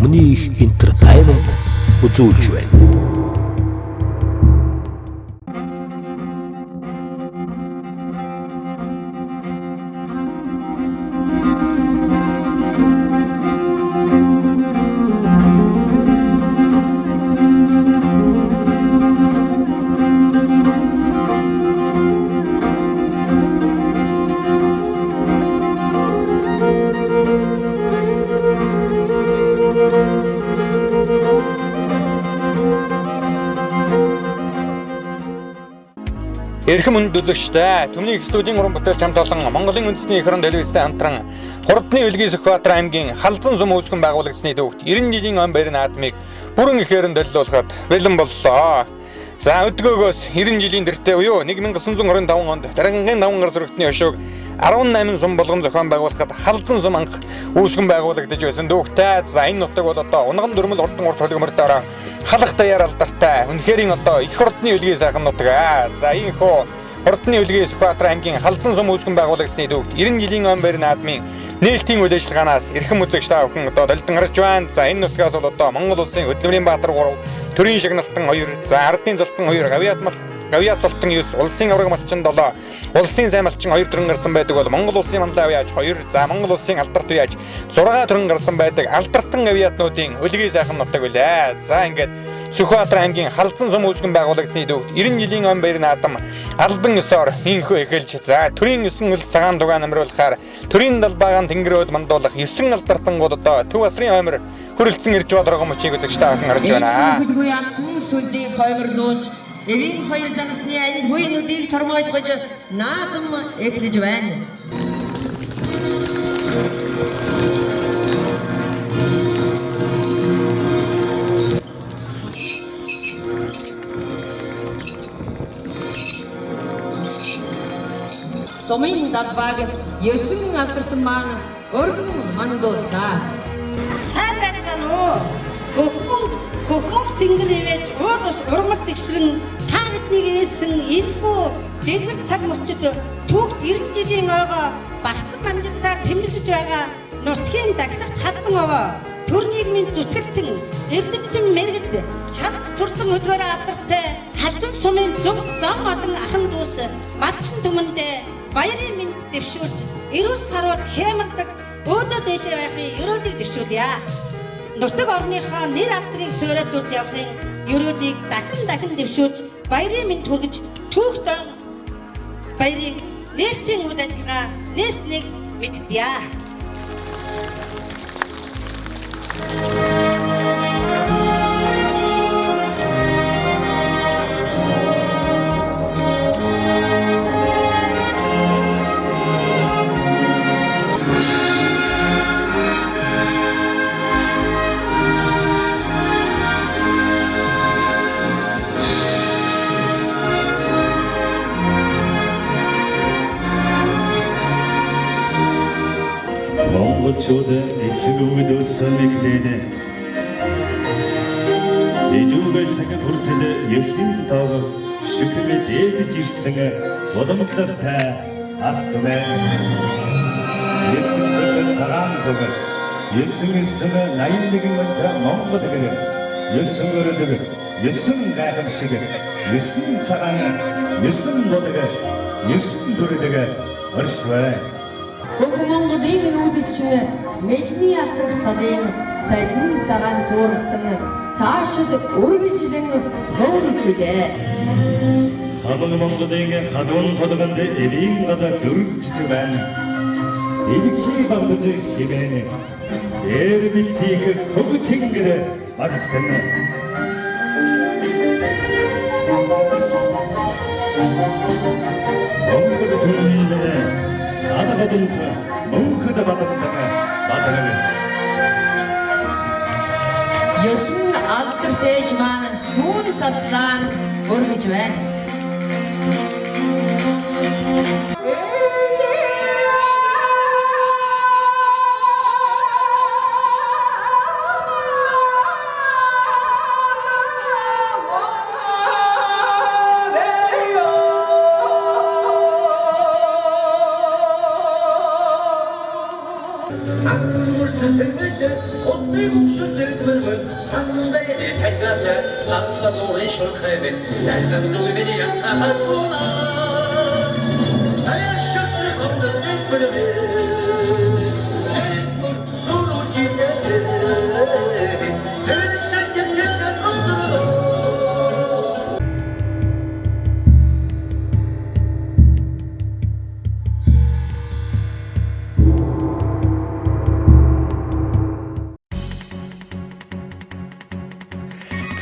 өмнөх entertainment үзүүлж байна. Эрхэм хүнд үзэгчтэй Төмний их студийн уран бүтээлч хамт олон Монголын үндэсний экран телевизтэй хамтран Хурдны Үлгий Сүхбаатар аймгийн Халзан сум үүсгэн байгуулагдсны төвд 90 жилийн он барин наадмыг бүрэн ихээр төлөвлөхөд бэлэн боллоо. За өдгөөгөөс 90 жилийн тэртээ буюу 1925 онд Даргангийн 5 гар сүрэгтний өшөөг 18 сум болгон зохион байгуулахад Халзан сум анх үүсгэн байгуулагдаж байсан дүүхтэй. За энэ нутаг бол одоо унган дөрмөл урдан урт хөлгөмөрөөр халах даяар алдартай. Үнэхээр одоо их Хурдны Үлгий сайхан нутаг. За энэ хөө Хурдны Үлгий Сүхбаатар аймгийн Халзан сум үүсгэн байгуулагдсны төвд 90 жилийн он барин наадмын нээлтийн үйл ажиллагаанаас эрхэм үзэгч та бүхэн одоо долдон гарч байна. За энэ нутгаас бол одоо Монгол улсын Хөдөлмөрийн Баатар 3, Төрийн Шагналтан 2, за Ардын Золтон 2, Гавьяат Золтон 9, Улсын Авраг Малчин 7, Улсын Сайн Малчин 2 төрөн гарсан байдаг бол Монгол улсын Манлай авьяач 2, за Монгол улсын Алдарт авьяач 6 төрөн гарсан байдаг Алдартан авьяатнуудын Үлгий сайхан нутаг билээ. За ингээд Сүхбаатар аймгийн Халзан сум үүсгэн байгуулагдсны төвд 90 жилийн он барин наадам албан ёсоор хинхөө эхэлж за төрийн 9 өл цагаан дугаан амруулахаар төрийн далбаагаан тэнгэрөөд мандуулах 9 алдартангууд одоо төв асрын хоймор хүрэлцэн ирж байгаа мөчийг үзэгч та бүхэн харж байна. Хөлгүй алтан сүлдийг хойморлуулж эвийн хоёр загасны анд хүйнүүдийг тормойлгож наадам эхлэж байна. Сумын далбааг 9 алдартан маань өргөн мандууллаа. Сайн байцгаана уу? Хөхмөг тэнгэр ивэж уулс урмал тэгшрэн та биднийг ээсэн энэхүү дэлгэр цаг мөчид түүхт 90 жилийн ойгоо багтан амжилтаар тэмдэглэж байгаа нутгийн дагсагт халзан овоо төрнийг минь зүтгэлтэн эрдэмтэн мэрэгд чадц турдан өлгөөр алдартай халзан сумын зөв зам олон ахан дүүс малчин түмэндээ баярын мэнд дэвшүүлж эрүүл саруул хэмэрлэг өөдөө дэшээ байхын ерөөлийг дэвшүүлье. Нутаг орныхоо нэр алдрыг цөөрөтүүлж явахын ерөөлийг дахин дэвшүүлж баярын мэнд хүргэж түүхтэн баярыг нээлтийн үйл ажиллагаа нээснийг мэдгдье. Монголчууд эцэг өвгдөөсөн ихлэнэ эдүүгээ цаг хүртэл 9 доо шүтгэ дээдж ирсэн уламжлалтай алтмэ 9 цагаан доо 981 мөнх Монгол гэр 9 өрөдөг 9 гайхамшиг 9 цагаан 9 бодог 9 төрөлөг оршвэ Монголын нүүдэлчин мэлний алтрах талын цагийн цагаан тууртан цаашид үргэлжлэн хөөрөлдөө. Хамаг Монголын хадуун толгонд эвийн гадаа дөрвөлцөж байна. Илхий багдж хэмээн ээр бэлтийх хөг тэнгэр багтан. Монгол түмэн 아다가든지 멍크다 받았다가 받아가는 Ёсын алдартай маань сүүн цацлаан өргөж байна.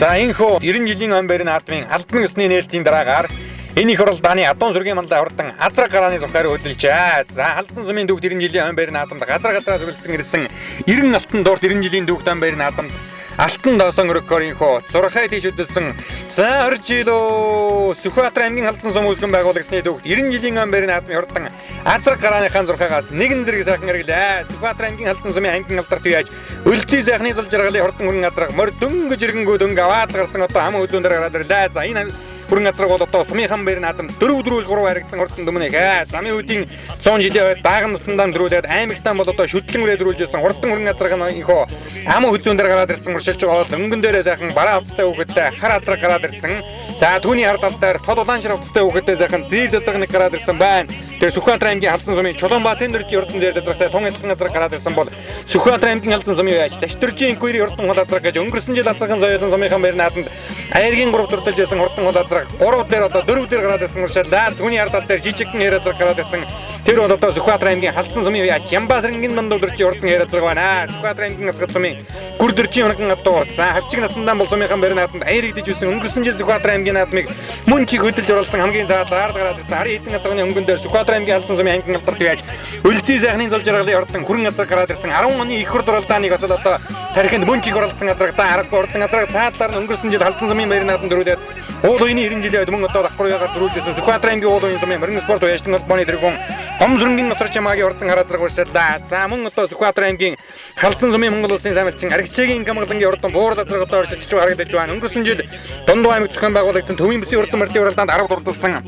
За энэхүү 90 жилийн Амбарын наадмын албан ёсны нээлтийн дараагаар энэ их оролдааны адуун сүргийн мандаа хурдан азраг гарааны зургаар хөдөлжээ. За халдсан сумын дүүхт 90 жилийн Амбарын наадамд газар газраа зөвлөсөн ирсэн 90 алтан дуурт 90 жилийн дүүхт Амбарын наадамд алтан доосон өргөөрийн хоо зурхай тийш хөдөлсөн. За 20 жилөө Сүхбаатар аймгийн халдсан сум үүсгэн байгуулагчны дүүхт 90 жилийн Амбарын наадмын хурдан азраг гарааныхаа зурхаагаас нэгэн зэрэг сайхан хэрэглээ. Сүхбаатар аймгийн халдсан сумын аймгийн алдарт яаж өлзий сайхны зул жаргалын хурдан хүрэн азраг морь дөнгөж ирэнгүү дөнгө аваад гарсан одоо ам үзүүн дээр гараад ирлээ. За энэ хүрэн азраг бол одоо сумын Амбарын наадамд 4 өдрүүл 3 харигдсан хурдан дүмнээ. Замын үеийн 100 жилийн дааган насндан дөрүүлээд аймагтан бол одоо шүтлэн үрээдрүүлжсэн хурдан хүрэн азраг нөхөө ам үзүүн дээр гараад ирсэн уршилж байгаа өнгөн дээрээ сайхан бараа авцтай хүүхэдтэй хар азраг гараад ирсэн. За түүний хар тал дээр тод улаан шир авцтай хүүхэдтэй сайхан зээл азраг нэг гараад ирсэн байна. Тэгээ Сүхбаатар аймгийн халдсан сумын Чулуунбаатарын дөржийн урдан зээл азрагтай тун адилхан азраг гараад ирсэн бол Сүхбаатар аймгийн халдсан сумын яаж Даштржийн инквери урдан хол азраг гэж өнгөрсөн жил азрагын соёлын сумын Амбарын наадамд Аяргийн 3 дурдж байсан урдан хол азраг 3 дээр одоо 4 дээр гараад ирсэн уршаалаа. Түүний хар тал дээр жижигхэн хэр азраг гараад ирсэн. Тэр бол одоо Сүхбаатар аймгийн халдсан сумын яаж Ямбасрынгийн дандуу дөржийн урдан хэр азраг байна. Сүхбаатар аймгийн асгад сумын гүр дөржийн урдан одоо за хавчиг насндан бол сумын Амбарын наадамд аяригдэж үсэн өнгөрсөн жил Сүхбаатар аймгийн наадмыг мөн чиг хөдөлж оролцсон хамгийн цаадлаар гараад ирсэн. Хари хэдэн азрагны өнгөн дээр Сүхбаатар аймгийн халдсан сумын аймгийн алдарт яаж өлзий сайхны зул жаргалын хурдан хүрэн азраг гараад ирсэн 10 оны их хурд оролдооныг бас одоо тарихынд мөн чиг оролцсон азрагтай харахгүй урдан азраг цаадлаар нь өнгөрсөн жил халдсан сумын Амбарын наадамд дөрүүлээд уул уйны 90 жилийн мөн одоо давхар ягаар дөрүүлжсэн Сүхбаатар аймгийн уул уйн сумын мөрөн спорт уяжтан холбооны тэргүүн том сүрэнгийн насар чамаагийн урдан хар азраг уршаалаа. За мөн одоо Сүхбаатар аймгийн халдсан сумын Монгол улсын самилчин Аригчээгийн Камгалангийн урдан буур азраг одоо оршилж харагдаж байна. Өнгөрсөн жил Дундуу аймаг зохион байгуулагдсан Төвийн бүсийн урдан мөрдийн уралдаанд 10 дурдсан.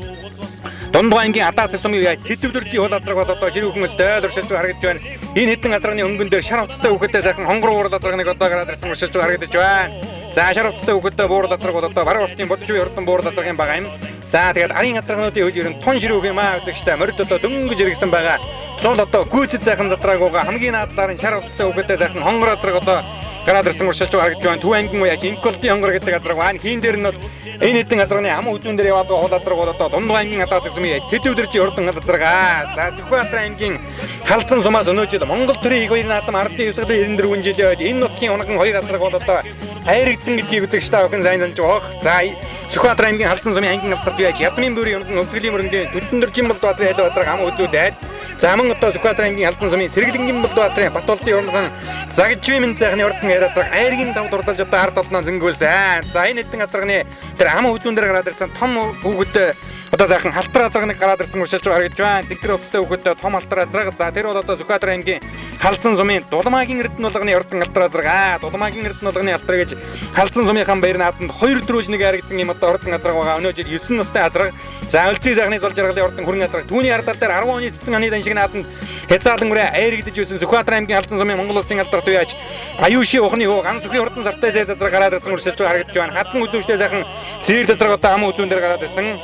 Дундуу аймгийн Атаас сумын яаж Сэдвдөржийн хол азраг бас одоо шир хөнгөлтэй дуршилж харагдаж байна. Энэ хэдэн азрагны өнгөн дээр шар хувцастай хүүхэдтэй сайхан хонгор уурал азрагныг одоо гараад ирсэн уршилж харагдаж байна. За шар хувцастай хүүхэдтэй буур азраг бол одоо бараг уртын бодж буй урдан буур азрагын бага юм. За тэгээд арын азрагнуудын хөл ерөн тун ширүүх юм аа үзэгчтэй морид одоо дөнгөж иргсэн байгаа. Цул одоо гүйцэд сайхан затраагууга хамгийн наадлаар нь шар хувцастай хүүхэдтэй сайхан хонгор азраг одоо гараад ирсэн уршилж харагдаж байна. Төв аймгийн уяж инколтын хонгор гэдэг азраг байна. Хийн дээр нь бол энэ хэдэн азрагны ам үзүүн дээр яваад хол азраг бол одоо Дундуу аймгийн Атаас сумын яаж Сэдвдөржийн урдан азраг. За Сүхбаатар аймгийн халдсан сумаас өнөө жил Монгол төрийн 2 наадам ардын 994 жилийн үед энэ нутгийн унаган 2 азраг бол одоо хайрагдсан гэдгийг үзэгчтэй охин сайн санаж байгаа. За Сүхбаатар аймгийн халдсан сумын аймгийн алдарт яаж Ядмын бүрийн унаган өвсгөлийн мөрөндийн Төлдөржин Булбаатарын хэл азраг ам үзүүлээд за мөн одоо Сүхбаатар аймгийн халдсан сумын Сэргэлэнгийн Булбаатарын Батболдын урлаган Загжвимэн сайхны урдан хэр азраг Аяргийн дав дурдалж одоо ард толноо зөнгүүлсэн. За энэ хэдэн азрагны тэр ам үзүүн дээр гараад ирсэн том хүүхэд одоо сайхан халтар азрагныг гараад ирсэн уршилж харагдаж байна. Зэгтэр өвчтэй хүүхэдтэй том халтар азраг. За тэр бол одоо Сүхбаатар аймгийн халдсан сумын Дулмаагийн Эрдэнэ булганы урдан халтар азраг. Дулмаагийн Эрдэнэ булганы халтар гэж халдсан сумын Амбарын наадамд 2 дөрвж нэг харагдсан юм одоо урдан азраг байгаа. Өнөө жил 9 настай азраг. За өлзий сайхны зул жаргалын урдан хүрэн азраг. Түүний ардал дээр 10 оны цэцэн аны дан шиг наадамд хязгаарлан үрээ аяригдэж байсан Сүхбаатар аймгийн халдсан сумын Монгол улсын алдарт уяж аюуши ухны хөө ганц сүхийн урдан сартай зээл азраг гараад ирсэн уршилж харагдаж байна. Хатан үзүүштэй сайхан зээл азраг одоо ам үзүүн дээр гараад ирсэн.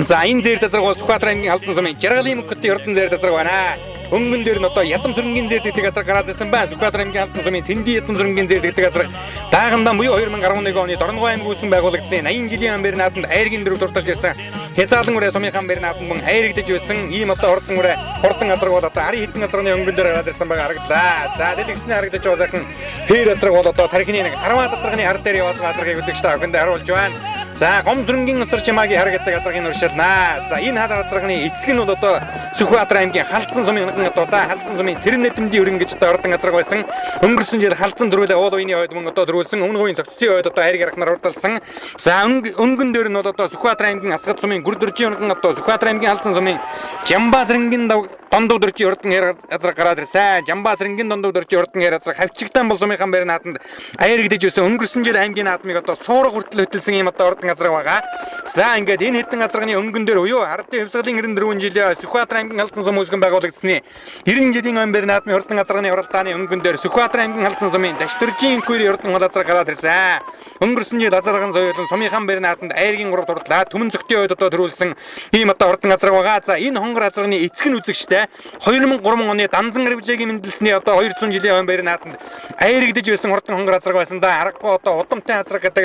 За энэ зээл азраг бол Сүхбаатар аймгийн халдсан сумын жаргалын мөнгөтэй урдан зээл азраг байна. Өнгөн дээр нь одоо ядам сүрэнгийн зээл гэдэг азраг гараад ирсэн байна. Сүхбаатар аймгийн халдсан сумын Цэндийн ядам сүрэнгийн зээл гэдэг азраг даагандаа буюу 2011 оны Дорногов аймаг үүсгэн байгуулагдсны 80 жилийн Амбарын наадамд Аяргийн дөрөв дурдж ирсэн. Хязгаарлан үрээ сумын Амбарын наадамд мөн аяригдэж байсан ийм одоо урдан үрээ урдан азраг бол одоо ари хэдэн азрагны өнгөн дээр гараад ирсэн байгаа харагдлаа. За дэлгэцний харагдаж байгаа сайхан хэр азраг бол одоо тархины нэг 10 азрагны хар дээр яваад байгаа азрагыг үзэгчтэй охинд харуулж байна. За гом сүрэнгийн насар чамаагийн харагддаг азрагын уршилнаа. За энэ хар азрагны эцэг нь бол одоо Сүхбаатар аймгийн халдсан сумын одоо халдсан сумын Цэрэн нэдэмдийн өргөн гэж одоо урдан азраг байсан. Өнгөрсөн жил халдсан дөрвөлээ уул уйны хойд мөн одоо дөрвөлсөн өмнө хувийн цогцлын хойд одоо хайр гарахнаар урдалсан. За өнгөн дээр нь бол одоо Сүхбаатар аймгийн асгад сумын гүр дөржийн өргөн одоо Сүхбаатар аймгийн халдсан сумын Жамбасрынгийн дондуу дөржи хурдан хэр газар гараад ирсэн. Жамбаас рингийн дондуу дөржи хурдан хэр газар хавчигтан бол сумынхан байрны наадамд аяргдэж өсөн өнгөрсөн жил аймгийн наадмыг одоо суурга хүртэл хөтөлсөн юм одоо хурдан газар байгаа. За ингээд энэ хэдэн газарганы өнгөн дээр буюу ардын хөвсгөлийн 94 жилийн Сүхбаатар аймгийн халдсан сум үүсгэн байгуулагдсны 90 жилийн өн байрны наадмын хурдан газарганы уралдааны өнгөн дээр Сүхбаатар аймгийн халдсан сумын Дашдөржийн күүрийн хурдан газар гараад ирсэн. Өнгөрсөн жил азарган соёлын сумынхан байрны наадамд аяргийн 3 дурдлаа түмэн зөвхөн үед одоо төрүүлсэн ийм одоо хурдан газар байгаа. За энэ хонгор газарганы эцэг нь үзэгчтэй 2003 оны Данзан Гарвжаагийн мэндэлсний одоо 200 жилийн өн байрны наадамд аяргдэж байсан хурдан хонгор газар байсан да. Аргагүй одоо удамтай газар гэдэг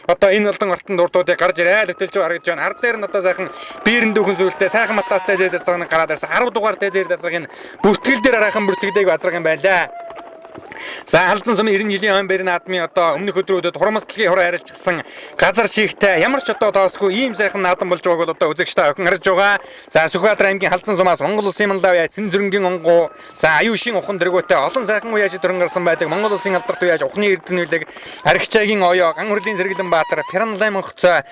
одоо энэ болон ортон дурдуудыг гарч ирээд хөтөлж харагдж байна. Ард дээр нь одоо сайхан биерэн дүүхэн сүлтэй сайхан матастай зээл зарцааны гараад ирсэн 10 дугаар дээзэр газрын бүртгэл дээр арайхан бүртгэдэг газар юм байлаа. За халдсан сумын 90 жилийн өн байрны наадмын одоо өмнөх өдрүүдэд хурамсгалын хур харилцсан газар чигтэй ямар ч одоо тоосгүй ийм сайхан наадам болж байгааг бол одоо үзэгчтэй охин харж байгаа. За Сүхбаатар аймгийн халдсан сумаас Монгол улсын манлав яаж Цэн зүрэнгийн онгоо за аюушийн ухан дэргүүтэй олон сайхан уяаж төрөн гарсан байдаг. Монгол улсын алдарт уяаж ухны эрдэнэлэг Архичаагийн оёо ган хурлын Сэргэлэн Баатар Пиранлай Монхцоо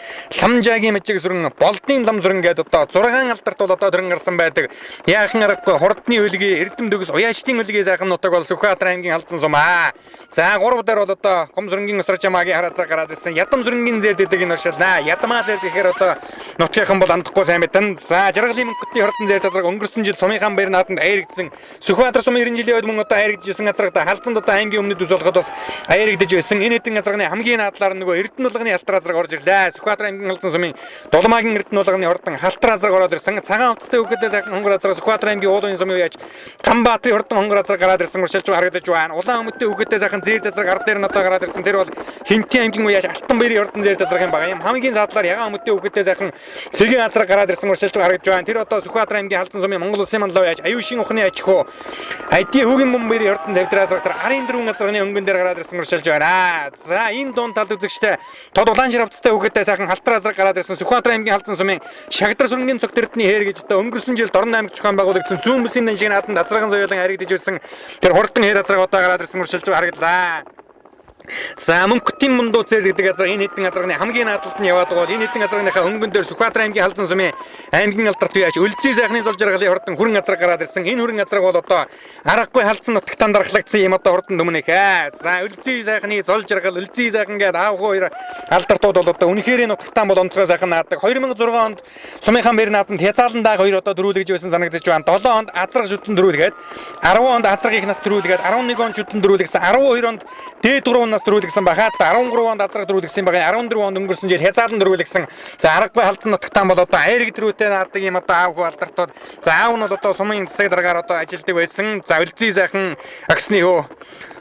Ламжаагийн мажиг сүрэн Болдын лам сүрэн гэдэг одоо 6 алдарт бол одоо төрөн гарсан байдаг. Яахан аргагүй хурдны хөлгийн эрдэм дөгс уяачдын хөлгийн сайхан нутаг бол Сүхбаатар аймгийн халдсан сумаа. За 3 дээр бол одоо Гомсрынгийн Осрож амаагийн хараацаар гараад ирсэн Ядам сүрэнгийн зэр дэдэг энэ уршилнаа. Ядамаа зэр гэхээр одоо нутгийнхан бол андахгүй сайн мэдэн. За Жаргалын мөнгөтний хурдан зэр тазраг өнгөрсөн жил сумынхан байрны наадамд аяргдсан Сүхбаатар сумын 90 жилийн үед мөн одоо аяргдчихсэн газарт халдсанд одоо аймгийн өмнөд ус болгоход бас аяргдэж байсан. Энэ хэдэн газрын хамгийн наадлаар нөгөө Эрдэнэ улганы халтар газар орж ирлээ. Сүхбаатар аймгийн халдсан сумын Дулмаагийн Эрдэнэ улганы хурдан халтар газар ороод ирсэн. Цагаан утастай үхэдээ сайхан хонгор газар Сүхбаатар аймгийн уулын сумын яаж Камбаатарын хурдан хонгор газар гараад ирсэн уршилж харагдаж байна. Улаан өмдтэй үхэдээ сайхан зэр тазраг ард дээр надад гараад ирсэн. Тэр бол Хинтийн аймгийн уяаж Алтан баярын хурдан зэр тазраг юм байгаа юм. Хамгийн задлаар ягаан өмдтэй үхэдээ сайхан цэгийн газар гараад ирсэн уршилж харагдаж байна. Тэр одоо Сүхбаатар аймгийн халдсан сумын Монгол улсын манлав яаж аюушийн ухны аж ахуй айди хүүгийн бом баярын хурдан завдраа зогтор 14 газрын өнгөн дээр гараад ирсэн уршилж байна. За энэ дунд талд үзэгчтэй тод улаан ширвцтай үхэдээ сайхан халтар газар гараад ирсэн Сүхбаатар аймгийн халдсан сумын Шагдар сүрэнгийн цогт эрдний хээр гэж одоо өнгөрсөн жил Дорн аймаг зохион байгуулагдсан зүүн бүсийн даншиг наадамд азраган соёлын харигдж ирсэн тэр хурдан хээр газар одоо гараад ирсэн уршилж харагдлаа. За мөнгөтийн мундуу цэр гэдэг газар энэ хэдэн газрын хамгийн наадалд нь яваад байгаа. Энэ хэдэн газрынхаа өнгөн дээр Сүхбаатар аймгийн халдсан сумын аймгийн алдарт уяаж Өлзий сайхны зол жаргалын хурдан хүрэн газар гараад ирсэн. Энэ хүрэн газар бол одоо аргагүй халдсан нутагтаа дарахлагдсан юм одоо хурдан дүмнэх ээ. За Өлзий сайхны зол жаргал Өлзий сайхан гэдэг аав хоёр алдартууд бол одоо үнэхээр нутагтаа бол онцгой сайхан наадаг. 2006 онд сумынхан байрны наадамд хязааландаа хоёр одоо дөрүүлгэж байсан санагдаж байна. 7 онд азраг шүтэн дөрүүлгээд 10 онд азраг их нас дөрүүлгээд 11 онд шүтэн дөрүүлгсэн 12 онд дээд 3 дөрүүлгсэн бахад 13 онд азраг дөрүүлгсэн байгаа 14 онд өнгөрсөн жил хязаалан дөрүүлгсэн. За аргагүй халдсан нутагтаа бол одоо айрэг дөрүүтэй наадаг юм одоо аавгүй алдартууд. За аав нь бол одоо сумын засаг дараагаар одоо ажилдаг байсан. За Өлзий сайхан агсны хөө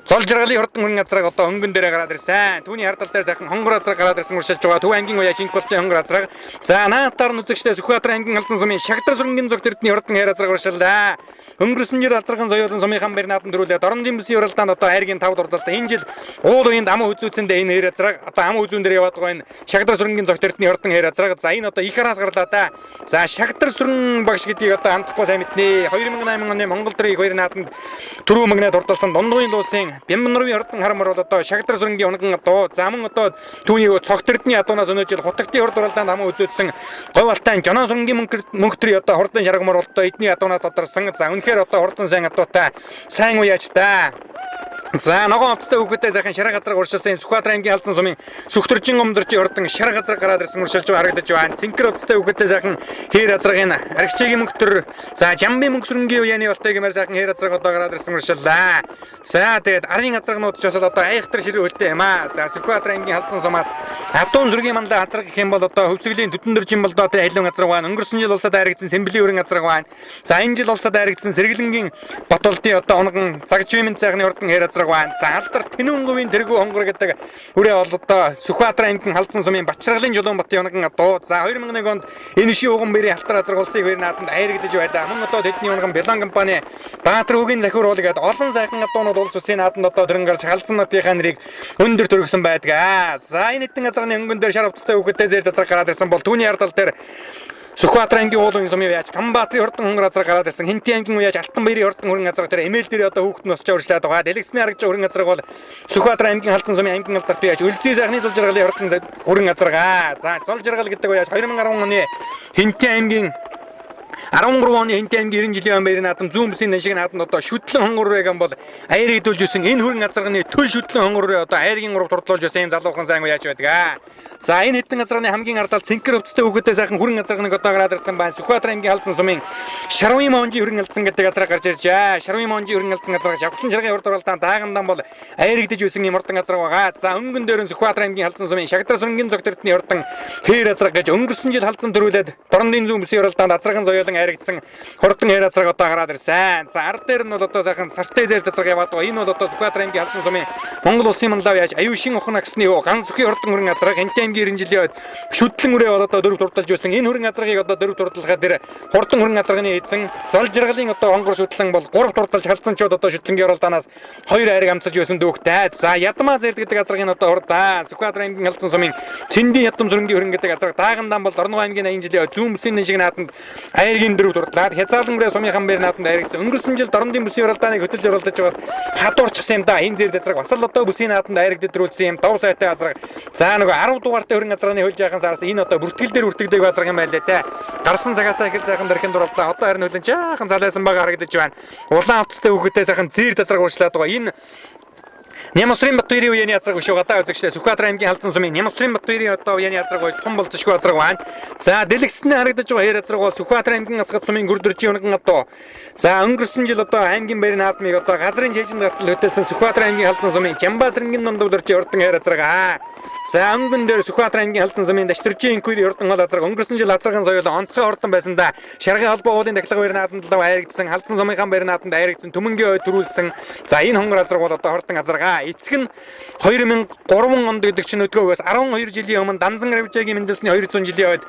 зол жаргалын хурдан хүрэн газраг одоо өнгөн дээрээ гараад ирсэн. Түүний хардал дээр сайхан хонгор газраг гараад ирсэн уршилж байгаа. Төв аймгийн уяаж инколтой хонгор газраг. За наатаар нь үзэгчтэй Сүхбаатар аймгийн халдсан сумын Шагдар сүрэнгийн зогт эрдний хурдан хээр газраг уршиллаа. Өнгөрсөн жил азраган соёлын сумынхан байрны наадамд дөрүүлээд Орондын бүсийн уралдаанд одоо хайргийн 5 дурдалсан. Энэ жил уул уянд аман үзүүцэндээ энэ хээр газраг одоо аман үзүүн дээр яваад байгаа энэ Шагдар сүрэнгийн зогт эрдний хурдан хээр газраг. За энэ одоо их хараас гарлаа да. За Шагдар сүрэн багш гэдгийг одоо хандахгүй сайн мэднэ. 2008 оны Монгол төрийн хоёрын наадамд түрүү мэгнээ дурдалсан Дундгуйн дуусын Бямбанрын хурдан харамар бол одоо Шагдар сүрэнгийн унган дуу. За мөн одоо түүний цогт эрдний адуунаас өнөө жил хутагтын хурд уралдаанд аман үзүүлсэн говь алтай Жонон сүрэнгийн мөнгө төрийн одоо хурдан шаргамар бол одоо эдний адуунаас тодорсон. За үнэхээр одоо хурдан сайн адуутай сайн уяаж та. За ногоон оцтой үхэдээ сайхан шарга газар уршилсан Сүхбаатар аймгийн халдсан сумын Сүхтөржин гомдорчийн хурдан шарга газар гараад ирсэн уршилж харагдаж байна. Цэнхэр оцтой үхэдээ сайхан хээр газрын Архичаагийн мөнгөтөр за Жамбын мөнгө сүрэнгийн уяаны болтой гэмээр сайхан хээр газар одоо гараад ирсэн уршиллаа. За тэгээд арын газрынууд ч бас одоо айхтар ширээ хөлтэй юм аа. За Сүхбаатар аймгийн халдсан сумаас Адуун зүргийн манлаа газар гэх юм бол одоо хөвсгөлийн Төтөндөржин болдоо тэр халуун газар байна. Өнгөрсөн жил улсад айрагдсан Сэмбэлийн өрийн газар байна. За энэ жил улсад айрагдсан Сэргэлэнгийн Батулдын одоо онгон Цагжимэн цайхны хурдан хээр газар байна. За алдар Тэнүүнговийн тэргүү хонгор гэдэг хүрээ бол одоо Сүхбаатар аймгийн халдсан сумын Бачргалын Жулуунбатын онгон дуу. За 2001 онд энэ ши уган бэрийн халтар газар улсын хоёр наадамд айрагдаж байлаа. Мөн одоо тэдний онгон Бялан компани Баатар үгийн захиур уулгээд олон сайхан адуунууд улс улсын наадамд одоо төрөн гарч халдсан нутгийнхаа нэрийг өндөр төргсөн байдаг. За энэ хэдэн газрын өнгөн дээр шар утастай үхэдтэй зэр тазар гараад ирсэн бол түүний ардал дээр Сүхбаатар аймгийн уулын сумын уяаж Камбаатарын хурдан хонгор газар гараад ирсэн. Хинтийн аймгийн уяаж Алтан баярын хурдан хүрэн газар тэр эмээл дээр одоо хүүхэд нь усчаа урьшлаад байгаа. Дэлгэцний харагч хүрэн газар бол Сүхбаатар аймгийн халдсан сумын аймгийн алдарт уяаж Өлзий сайхны зол жаргалын хурдан хүрэн газар. За зол жаргал гэдэг уяаж 2010 оны Хинтийн аймгийн 13 оны Хинтээ аймгийн 90 жилийн баярын наадам зүүн бүсийн наншиг наадамд одоо шүтлэн хонгорыг бол аяр идүүлж байсан энэ хүрэн газарганы төл шүтлэн хонгорыг одоо аяргийн 3 турдлуулж байсан энэ залуухан сайн яаж байдаг. За энэ хэдэн газарганы хамгийн ардал цэнхэр өвчтэй хүүхэдтэй сайхан хүрэн газарганыг одоо гараад ирсэн байна. Сүхбаатар аймгийн халдсан сумын Шарвын монжи хүрэн алдсан гэдэг газар гарч ирж байгаа. Шарвын монжи хүрэн алдсан газар Жавхлан ширгагийн урд уралдаан даагандан бол аяр идэж байсан юм урдан газар байгаа. За өнгөн дээр нь Сүхбаатар аймгийн халдсан сумын Шагдар сүрэнгийн зөгтөртний урдан хээр газар гэж өнгөрсөн жил халдсан төрүүлээд Дорндын зүүн бүсийн уралдаанд азраган зоёолон харигдсан хурдан хээр газар одоо гараад ирсэн. За ард дээр нь бол одоо сайхан сартай зэр газар яваад байгаа. Энэ бол одоо Сүхбаатар аймгийн халдсан сумын Монгол улсын манлав яаж аюу шин охин агсны ганц бүхий хурдан хүрэн газар Хинтээ аймгийн 90 жилийн үед шүтлэн үрээ бол одоо дөрөв турдалж байсан. Энэ хүрэн газрыг одоо дөрөв турдалхаа дээр хурдан хүрэн газрын эзэн зол жаргалын одоо хонгор шүтлэн бол 3 турдалж халдсанчууд одоо шүтлэнгийн уралдаанаас 2 айрыг амцаж байсан дүүхтэй. За ядмаа зэр гэдэг газрын одоо хурдаа Сүхбаатар аймгийн халдсан сумын Цэндийн ядам сүрэнгийн хүрэн гэдэг газар даагандан бол Дорногов аймгийн 80 жилийн зүүн бүсийн наншиг наадамд аяргийн дөрөв турдлаад Хязаалан үрээ сумынхан баяр наадамд аяргсан. Өнгөрсөн жил Дорндын бүсийн уралдааныг хөтөлж оролдож байгаад хадуурчихсан юм да. Энэ зэр газрыг бас л одоо бүсийн наадамд аяргдэрүүлсэн юм. Дов сайтай газар. За нөгөө 10 дугаартай хүрэн газрын хөлж яхан сараас энэ одоо бүртгэл дээр үртгэдэг газар юм байлаа те. Гарсан цагаасаа ихэл сайхан дэрхэн дуралдаа. Одоо харин хөлн жаахан залайсан байгаа харагдаж байна. Улаан авцтай хүүхэдтэй сайхан зэр газар уурчлаад байгаа. Энэ Нямсрын Батбаярын үеийн язраг биш угаатаа үзэгчтэй Сүхбаатар аймгийн халдсан сумын Нямсрын Батбаярын одоо үеийн язраг бол том болцошгүй язраг байна. За дэлгэцнээ харагдаж байгаа хээр язраг бол Сүхбаатар аймгийн Асгат сумын Гүрдэржийн унган одоо. За өнгөрсөн жил одоо аймгийн баярын наадмыг одоо газрын жижиг гартал хөтөлсөн Сүхбаатар аймгийн халдсан сумын Жамбаасрынгийн нондовдоржийн урдан хээр язраг. За өнгөн дээр Сүхбаатар аймгийн халдсан сумын Даштржийн инкури урдан хол язраг өнгөрсөн жил язрагын соёл онцгой урдан байсан да. Шаргын холбоо уулын дахлага баярын наадамд аярагдсан халдсан сумынхан баярын наадамд аярагдсан төмөнгийн ой төрүүлсэн. За энэ хонгор язраг бол одоо хурдан язраг. Эцэг нь 2003 онд гэдэг чинь өдгөөс 12 жилийн өмнө Данзан Равжагийн мэндэлсний 200 жилийн үед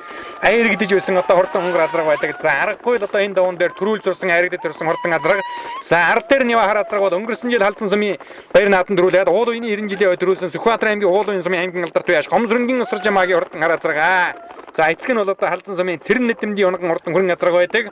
аяргдэж байсан одоо хурдан хонгор язраг байдаг. За аргагүй л одоо энэ даван дээр төрүүл зурсан аяргдэж төрсэн хурдан язраг. За ард дээр нь ява хар язраг бол өнгөрсөн жил халдсан сумын баяр наадамд төрүүлээд уул үеийн 90 жилийн үед төрүүлсэн Сүхбаатар аймгийн уул үеийн сумын аймгийн алдарт үеаш Гомсрынгийн усар жамаагийн хурдан хар язраг. За эцэг нь бол одоо халдсан сумын Цэрэн нэдэмдийн унган хурдан хүрэн язраг байдаг.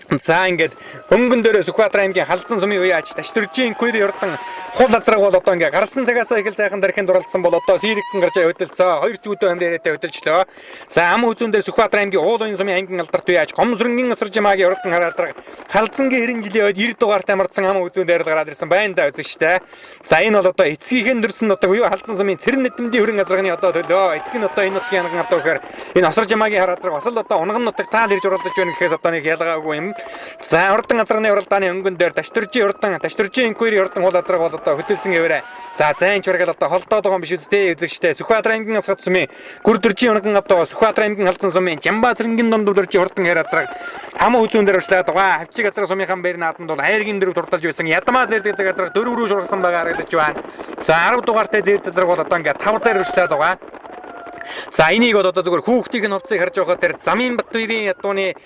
За ингээд өнгөн дээр Сүхбаатар аймгийн халдсан сумын үеач Даштржийн инкури урдан хул язраг бол одоо ингээд гарсан цагаасаа их л сайхан дархийн дуралдсан бол одоо сэрэгтэн гарч хөдөлцөө 2 чүдөө амрээрээ хөдөлчлөө. За ам үзүүн дээр Сүхбаатар аймгийн уул уян сумын аймгийн алдарт үеач Гомсрынгийн усар жамаагийн урдан хар язраг халдсангийн 90 жилийн үед 90 дугаартай амарсан ам үзүүн дээр л гараад ирсэн байна да үзэгчтэй. За энэ бол одоо эцгийнхэн дөрсөн одоо юу халдсан сумын Цэрэн нэдэмдийн хүрэн язрагны одоо төлөө эцэг нь одоо энэ нутгийн анган одоо гэхээр энэ усар жамаагийн хар язраг бас л одоо унган нутаг таал ирж уралдаж байна гэхээс одоо нэг ялгаагүй юм. За урдан газрын уралдааны өнгөн дээр Даштржийн инкури урдан хул язраг бол одоо хөтөлсөн гэвэрэ. За зайн чургал одоо холдоод байгаа юм биш үстэй үзэгчтэй Сүхбаатар аймгийн Асгат сумын Гүрдэржийн унган одоо Сүхбаатар аймгийн халдсан сумын Жамбаасрынгийн дондоржийн урдан хээр язраг ам үзүүн дээр урьдчилаад байгаа. Хавчиг язраг сумынхан баярын наадамд бол аяргийн дөрөв турдалж байсан ядмаа зэр гэдэг язраг 4 рүү шургасан байгаа харагдаж байна. За 10 дугаартай зэр язраг бол одоо ингээд 5 дээр урьдчилаад байгаа. За энийг бол одоо зүгээр хүүхдийн хувцсыг харж байхад тэр замын Батбаярын ядууны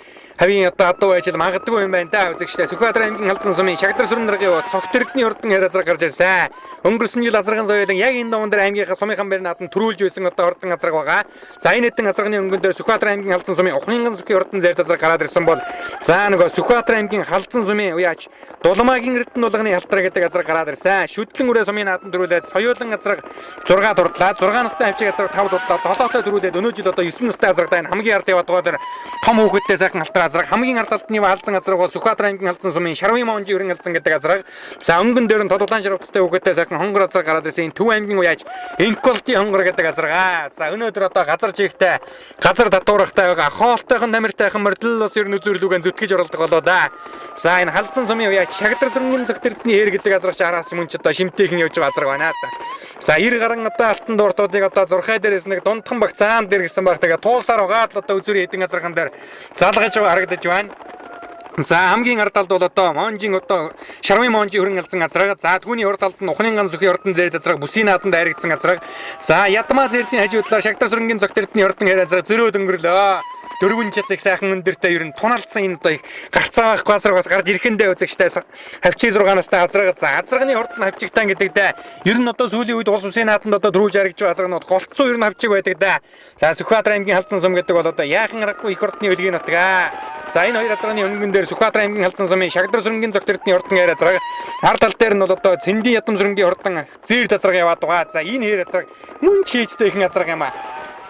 хавийн одоо адуу ажил магадгүй юм байна да үзэгчтэй. Сүхбаатар аймгийн халдсан сумын Шагдар сүрэн даргын цогтөрдний урдан хээр язраг гарч ирсэн. Өнгөрсөн жил азрагын соёлын яг энэ даван дээр аймгийнхаа сумынхан баярын наадамд төрүүлж байсан одоо хурдан язраг байгаа. За энэ хэдэн язрагны өнгөн дээр Сүхбаатар аймгийн халдсан сумын Ухнынган сүхийн урдан зэр язраг гараад ирсэн бол за нөгөө Сүхбаатар аймгийн халдсан сумын уяач Дулмаагийн эрдэнэ дулганы халтраа гэдэг язраг гараад ирсэн. Шүтлэн үрээ сумын наадамд төрүүлээд соёолын язраг 6 дурдлаа 6 настай хавчиг язраг 5 дурдлаа 7 төрүүлээд өнөө жил одоо 9 настай язрагтай хамгийн ард яваад байгаа дэр том хүүхэдтэй сайхан халтраа язраг хамгийн ард талдны халдсан язраг бол Сүхбаатар аймгийн халдсан сумын Шарвын монжи хүрэн халдсан гэдэг язраг. За өнгөн дээр нь тодулаан шарвцтай хүүхэдтэй сайхан хонгор язраг гараад ирсэн Төв аймгийн уяач Инколти хонгор гэдэг язраг. За өнөөдөр одоо газар чигтэй газар татуурахтай байгаа хоолтойхон тамиртайхан мордл ус ер нь үзүүрлүүгэн зүтгэж оролдох болоо да. За энэ халдсан сумын уяач Шагдар сүрэнгийн зөгтөрдний хээр гэдэг язраг чараас мөн ч одоо шимтэйхэн явж байгаа язраг байна да. За 90 гаруй одоо алтан дууртуудыг одоо зурхай дээрээс нэг дундхан баг цаан дээр гисэн баг тэгээ туулсаар угаад л одоо үзүүрийн хэдэн язрагхан дээр залгаж байгаа харагдаж байна. За хамгийн ард талд бол одоо монжийн одоо Шарвын монжи хүрэн алдсан язраг. За түүний урд талд нь Ухнынган сүхийн урдан зэр язраг бүсийн наадамд аярагдсан язраг. За ядмаа зэрдийн хажуудлаар Шагдар сүрэнгийн зөгтөрдний урдан хээр язраг зөрөөд өнгөрлөө. Дөрвөн чацыг сайхан өндөртэй ер нь туналцсан энэ одоо их гарцаа байхгүй язраг бас гарч ирэхэндээ үзэгчтэй хавчиг 6 настай язраг. За язрагны урд нь хавчигтан гэдэг дээ. Ер нь одоо сүүлийн үед улс үсгийн наадамд одоо төрүүлж харагдж байгаа язрагнууд голцоо ер нь хавчиг байдаг да. За Сүхбаатар аймгийн халдсан сум гэдэг бол одоо яахан аргагүй их урдны үлгийн нутгаа. За энэ хоёр язрагны өнгөн дээр Сүхбаатар аймгийн халдсан сумын Шагдар сүрэнгийн зөгтөрдний урдан хээр язраг. Ард тал дээр нь бол одоо Цэндийн ядам сүрэнгийн урдан зэр язраг яваад байгаа. За энэ хээр язраг мөн ч хийцтэй их язраг юм аа.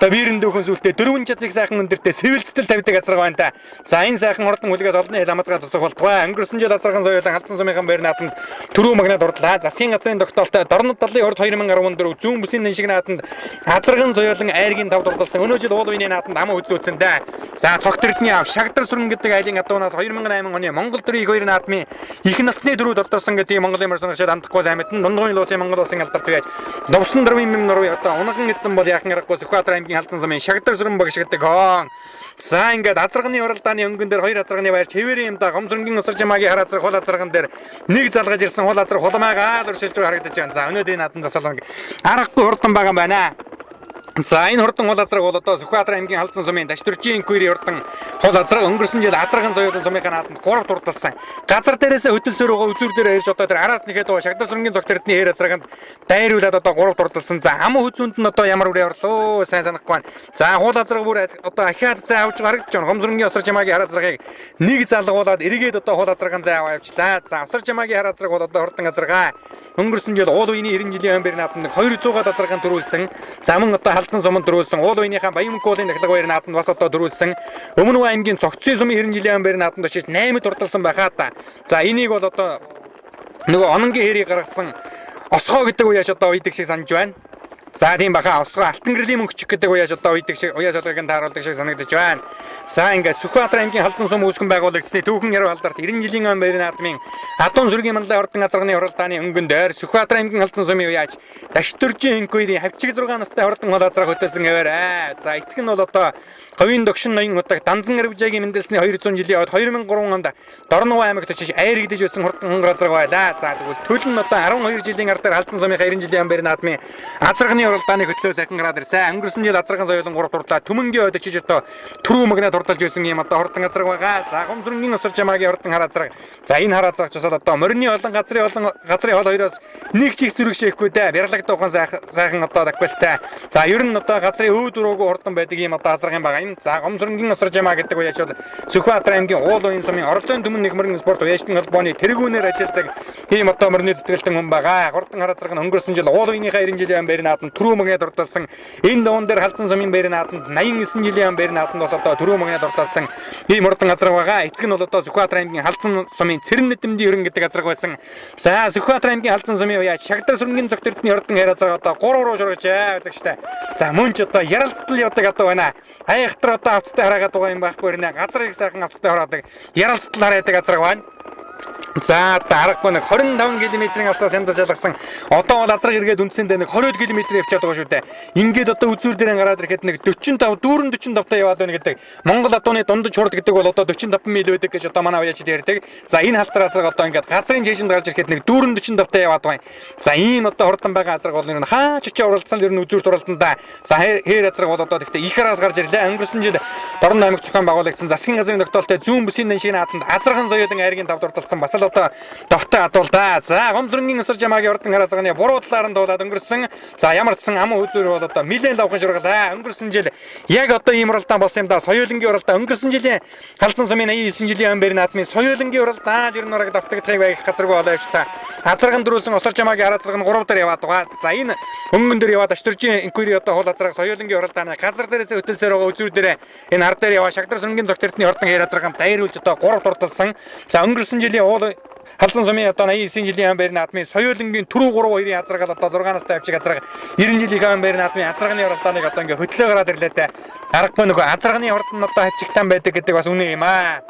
Одоо биерэнд өхөн сүлтээ дөрвөн чацыг сайхан өндөртөө сэвэлцэл тавьдаг азарга байна та. За энэ сайхан хурдан хүлгээс олон хэл амазгаа тусах болтугай. Өнгөрсөн жил азарган соёлон халдсан сумынхан байр нааданд түрүү магнад дурлаа. Засгийн газрын тогтоолтой Дорнод даллын урд 2014 зүүн бүсийн нэншиг нааданд азарган соёлон айргийн тав дурлалсан. Өнөө жил уул үеийн нааданд ам үзүүлсэн дээ. За цогт эрдний ав Шагдар сүрэн гэдэг айлын адуунаас 2008 оны Монгол төрийн 2 наадмын их насны дөрүүд ордорсон гэдэг Монголын мөр сонгогчд хандахгүй сайн мэдэн дундгын улсын Монгол улсын алдарт байж Довсон дөрвийн юм нуруу одоо унган эзэн бол яхан аргагүй Сүхбаатар аймгийн халдсан сумын Шагдар сүрэн багш гэдэг хоон. За ингээд азарганы уралдааны өнгөн дээр хоёр азарганы байр чивэрийн юмда гомсрынгийн усар жамаагийн хар азраг хол азарган дээр нэг залгаж ирсэн хол азраг хулмаагаа өршилж харагдаж байна. За өнөөдрийн нааданд засална аргагүй хурдан байгаа байна. За энэ хурдан хол азраг бол одоо Сүхбаатар аймгийн халдсан сумын Даштржийн күйрийн хурдан хол азраг өнгөрсөн жил азарган соёлын сумынхаа нааданд 3 дурдалсан. Газар дээрээс хөдөлсөөр байгаа үзүүр дээр ирж одоо тэр араас нэхэд байгаа Шагдар сүрэнгийн цогт эрдний хээр азраганд дайруулад одоо 3 дурдалсан. За ам хүзүүнд нь одоо ямар үрээ орлоо сайн санахгүй байна. За хол азраг бүр одоо ахиад зай авч харагдаж байна. Гомсрынгийн усар жамаагийн хар азрагыг нэг залгуулад эргээд одоо хол азрагын зай аваа явчлаа. За усар жамаагийн хар азраг бол одоо хурдан азаргаа өнгөрсөн жил уул үеийн 90 жилийн байр нааданд 200-аад азаргаан төрүүлсэн. За мөн одоо халдсан суманд төрүүлсэн. Уул үеийнхаа Баян-Мөнхөлийн дахлага байр нааданд бас одоо төрүүлсэн. Өмнө аймгийн Цогцын сумын 90 жилийн байр нааданд очиж 8 дурдалсан байхаа та. За энийг бол одоо нөгөө ононгийн хэрийг гаргасан осгоо гэдэг уяаш одоо үйдэг шиг санаж байна. За тийм баха осгоо алтан гэрлийн мөнгөч гэдэг уяаш одоо үйдэг шиг уяаш болгонд тааруулдаг шиг санагдаж байна. За ингээд Сүхбаатар аймгийн халдсан сум үүсгэн байгуулагдсны түүхэн яруу алдарт 90 жилийн ам байрны наадмын Адуун зүргийн манлай ордон азарганы уралдааны өнгөн дээр Сүхбаатар аймгийн халдсан сумын уяаж Даштржийн күйрийн хавчиг 6 настай хурдан хол азраг хөтөлсөн хэвээрээ. За эцэг нь бол одоо говийн догшин ноён удаг Данзан Арвжаагийн мэндэлсний 200 жилийн аваад 2003 онд Дорнов аймагт очиж айргдэж байсан хурдан азраг байлаа. За тэгвэл төлн нь одоо 12 жилийн ар дээр халдсан сумын 90 жилийн ам байрны наадмын азарганы уралдааны хөтлөө сайхан гараад ирсэн. Өнгөрсөн жил азарган соёлон 3 дурлаа. Түмэнгийн ойд очиж одоо түрүү магнад хурдалж байсан юм одоо хурдан азраг байгаа. За гомсрынгийн усар жамаагийн хурдан хар азраг. За энэ хар азрагч бас одоо морины олон газрын хол хоёроос нэг чих зүрэг шихгүй дээ. Бярлагдсан сайхан одоо дагвалтай. За ер нь одоо газрын өв дөрөөгөө хурдан байдаг юм одоо азрагын байгаа юм. За гомсрынгийн усар жамаа гэдэг уяаш бол Сүхбаатар аймгийн уул уян сумын орлын түмэн нэхмэрийн спорт уяашны холбооны тэргүүнээр ажилладаг ийм одоо морины зүтгэлтэн хүн байгаа. Хурдан хар азраг нь өнгөрсөн жил уул уяныхаа 90 жилийн байр нааданд түрүү магнад дурдалсан. Энэ дуун дээр халдсан сумын байр нааданд 89 жилийн байр нааданд бас одоо түрүү магнад дурдалсан. Ийм хурдан азраг байгаа. Эцэг нь бол одоо Сүхбаатар аймгийн халдсан сумын Цэрэн нэдэмдийн ерөн гэдэг азраг байсан. За Сүхбаатар аймгийн халдсан сумын уяаж Шагдар сүрэнгийн цогт эрдний хурдан хэр азраг одоо 3 руу шургажээ үзэгчтэй. За мөн ч одоо ярилцтал явдаг одоо байна. Хаяхтар одоо авцтай хараагаад байгаа юм байхгүй нэ. Газар их сайхан авцтай хараадаг. Ярилцтал хараадаг азраг байна. За дараагүй нэг 25 км-ийн алсаас янда шалгасан. Одоо бол азраг эргээд үндсэндээ нэг 20 км явчихад байгаа шүү дээ. Ингээд одоо үзүүр дээр гараад ирэхэд нэг 45 дүүрэн 45-таа яваад байна гэдэг. Монгол адууны дундаж хурд гэдэг бол одоо 45 миль байдаг гэж одоо манай уяачид ярьдаг. За энэ халтараас одоо ингээд газрын жишээнд гарч ирэхэд нэг дүүрэн 45-таа яваад байна. За ийм одоо хурдан байгаа азраг бол нэр нь хаач очиж уралдсан л ер нь үзүүр туралданда. За хээр азраг бол одоо гэхдээ их хараас гарч ирлээ. Өнгөрсөн жил Дорн аймаг зохион байгуулагдсан засгийн газрын тогтоолтой зүүн бүсийн нэншиг нааданд азарган соёлын айргийн тав дурдалсан бас л одоо довтой адуулдаа. За гомсрынгийн усар жамаагийн хурдан хар азарганы буруу талаар нь дуулаад өнгөрсөн. За ямар ч сан ам үзүүр бол одоо нэлээд лавхан шургалаа. Өнгөрсөн жил яг одоо ийм уралдаан болсон юм да. Соёлынгийн уралдаан өнгөрсөн жилийн халдсан сумын 89 жилийн ам байрны наадмын соёлынгийн уралдаан ер нь ураг давтагдахыг байх газаргүй болоо явчлаа. Азарган дөрүүлсэн усар жамаагийн хар азарга нь 3 дээр яваад байгаа. За энэ өнгөн дээр яваад Даштржийн инквери одоо хол азарга соёлынгийн уралдааны газар дээрээс хөтөлсөөр байгаа үзүүр дээр энэ ар дээр яваа Шагдар сүрэнгийн цогт эрдний хурдан хэр азарганд дайруулж одоо 3 дурдалсан. За өнгөрсөн жилийн уул халдсан сумын одоо 89 жилийн байр наадмын соёлынгийн түрүү 3-2-ын азаргал одоо 6 настай авчиг азарга 90 жилийн байр наадмын азарганы уралдааныг одоо ингээ хөтлөө гараад ирлээ те. Аргагүй нөгөө азарганы урд нь одоо хавчигтан байдаг гэдэг бас үнэн юм аа.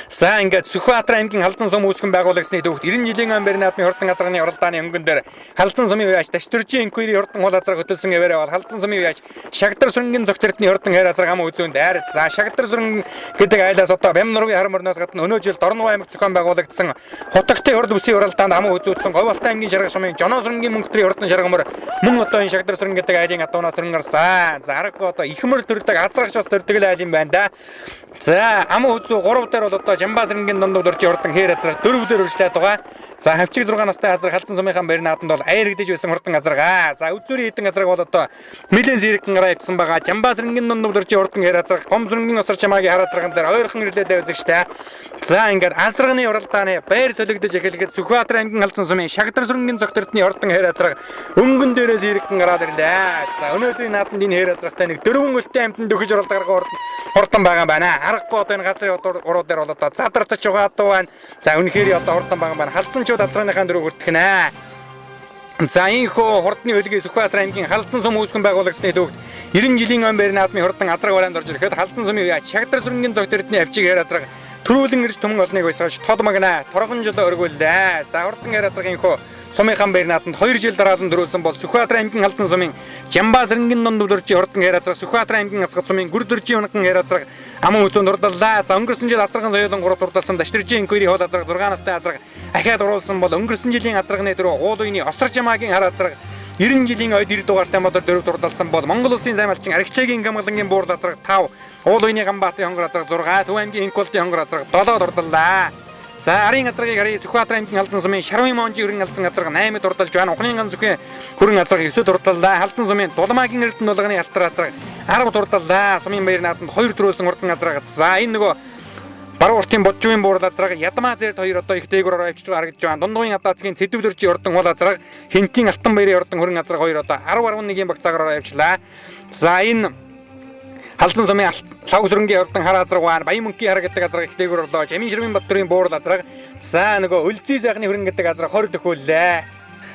За ингээд Сүхбаатар аймгийн халдсан сум үүсгэн байгуулагдсны төвд 90 жилийн байр наадмын хурдан азарганы уралдааны өнгөн дээр халдсан сумын уяаж Даштржийн күйрийн хурдан хол азарга хөтөлсөн хэвээрээ бол халдсан сумын уяаж Шагдар сүрэнгийн цогт эрдний хурдан хэр азарга ам үзүүн дээр. За Шагдар сүрэн гэдэг айлаас одоо Бямнургийн хар морноос гадна өнөө жил Дорнов аймаг зохион байгуулагдсан хотогтой урд бүсийн уралдаанд ам үзүүлсэн Говьалтай аймгийн шарга шумын Жоноо сүрэнгийн мөнгөтрийн хурдан шарга мөр мөн одоо энэ Шагдар сүрэн гэдэг айлын адуунаас төрөн гарсан. За аргагүй одоо ихмэр төрдөг азаргач бас төрдөг айл юм байна да. За ам үзүү 3 дээр бол одоо Жамбаасрынгийн дунд урдчийн хурдан хээр азраг 4-дөр үржлээд байгаа. За хавчиг 6 настай азраг халдсан сумынхаа баяр нааданд бол аяргдэж байсан хурдан азраг. За үзүүрийн хитэн азраг бол одоо нэлээд сэрэгхэн гараа ивсэн байгаа. Жамбаасрынгийн дунд урдчийн хурдан хээр азраг Гомсрынгийн осор чамаагийн хар азраган дээр ойрхон ирлээдээ үзэгчтэй. За ингээд азрагны уралдааны баяр солигдож эхлэхэд Сүхбаатар аймгийн халдсан сумын Шагдрасрынгийн зогтөрдны хурдан хээр азраг өнгөн дээрээс сэрэгхэн гараад ирлээ. За өнөөдрийн нааданд энэ хээр азрагтай нэг дөрвөн өлтийн амтнд дөхөж уралдаагаа хурдан байгаа юм байна. Аргагүй одоо энэ газрын уруу дээр бол одоо задарч байгаа дуу байна. За үнэхээр одоо хурдан байгаа юм байна. Халдсанчууд азрагныхаа дөрөв хүртэх нэ. За инхүү хурдны хөлгийн Сүхбаатар аймгийн халдсан сум үүсгэн байгуулагчны төвд 90 жилийн өн байрны наадмын хурдан азраг барайнд орж ирэхэд халдсан сумын Шагдрасрынгийн зогтөрдны авчиг хээр азраг төрүүлэн ирж түмэн олныг байсгаж тод магна торгон жил өргүүллээ. За хурдан хээр азрагын инхүү сумынхан баяр нааданд 2 жил дараалан төрүүлсэн бол Сүхбаатар аймгийн халдсан сумын Жамбаасрынгийн дунд урдчийн хурдан хээр азраг Сүхбаатар аймгийн асгат сумын Гүрдөржийн унаган хээр азраг аман үзүүн дурдаллаа. За өнгөрсөн жил азрагын соёлон 3 дурдалсан Даштржийн инквери хоол азраг 6 настай азраг ахаад оруулсан бол өнгөрсөн жилийн азрагны дөрөв уул үений осор жамаагийн хар азраг 90 жилийн ойд 90 дугаартай модор 4 дурдалсан бол Монгол улсын займалчин Аригчаагийн гамгалангийн буурал азраг 5 уул үений Ганбаатарын хонгор азраг 6 Төв аймгийн Инколтын хонгор азраг 7 дурдаллаа. За арын азрагыг харъя. Сүхбаатар аймгийн халдсан сумын Шарвын Монжийн хөрөнгө алсан азраг 8 дурдалж байна. Ухны ган зүхийн хөрөнгө алсаг 9 дурдаллаа. Халдсан сумын Дулмаагийн эрдэнэ дулганы алтар азраг 10 дурдаллаа. Сумын баяр нааданд 2 төрөөсөн хурдан азраг. За энэ нөгөө баруун уртын боджуугийн буурал азраг Ядмаа зэрд 2 одоо их дээгүүр ороо авчиж харагдаж байна. Дундуугийн адаацгийн Цэдвэрдөржийн урдан хул азраг Хинтийн алтан баярын урдан хөрөнгө азраг 2 одоо 10.1-ийн багцаагаар ороо авчлаа. За энэ халдсан сумын Лавсрынгийн урдан хар азраг байна. Баян мөнхийн хар гэдэг азраг их дээгүүр орлоо. Жамин Ширмийн Баттөрийн буурал азраг. За нөгөө Өлзий сайхны хөрөнгө гэдэг азраг 20 төхөөллээ.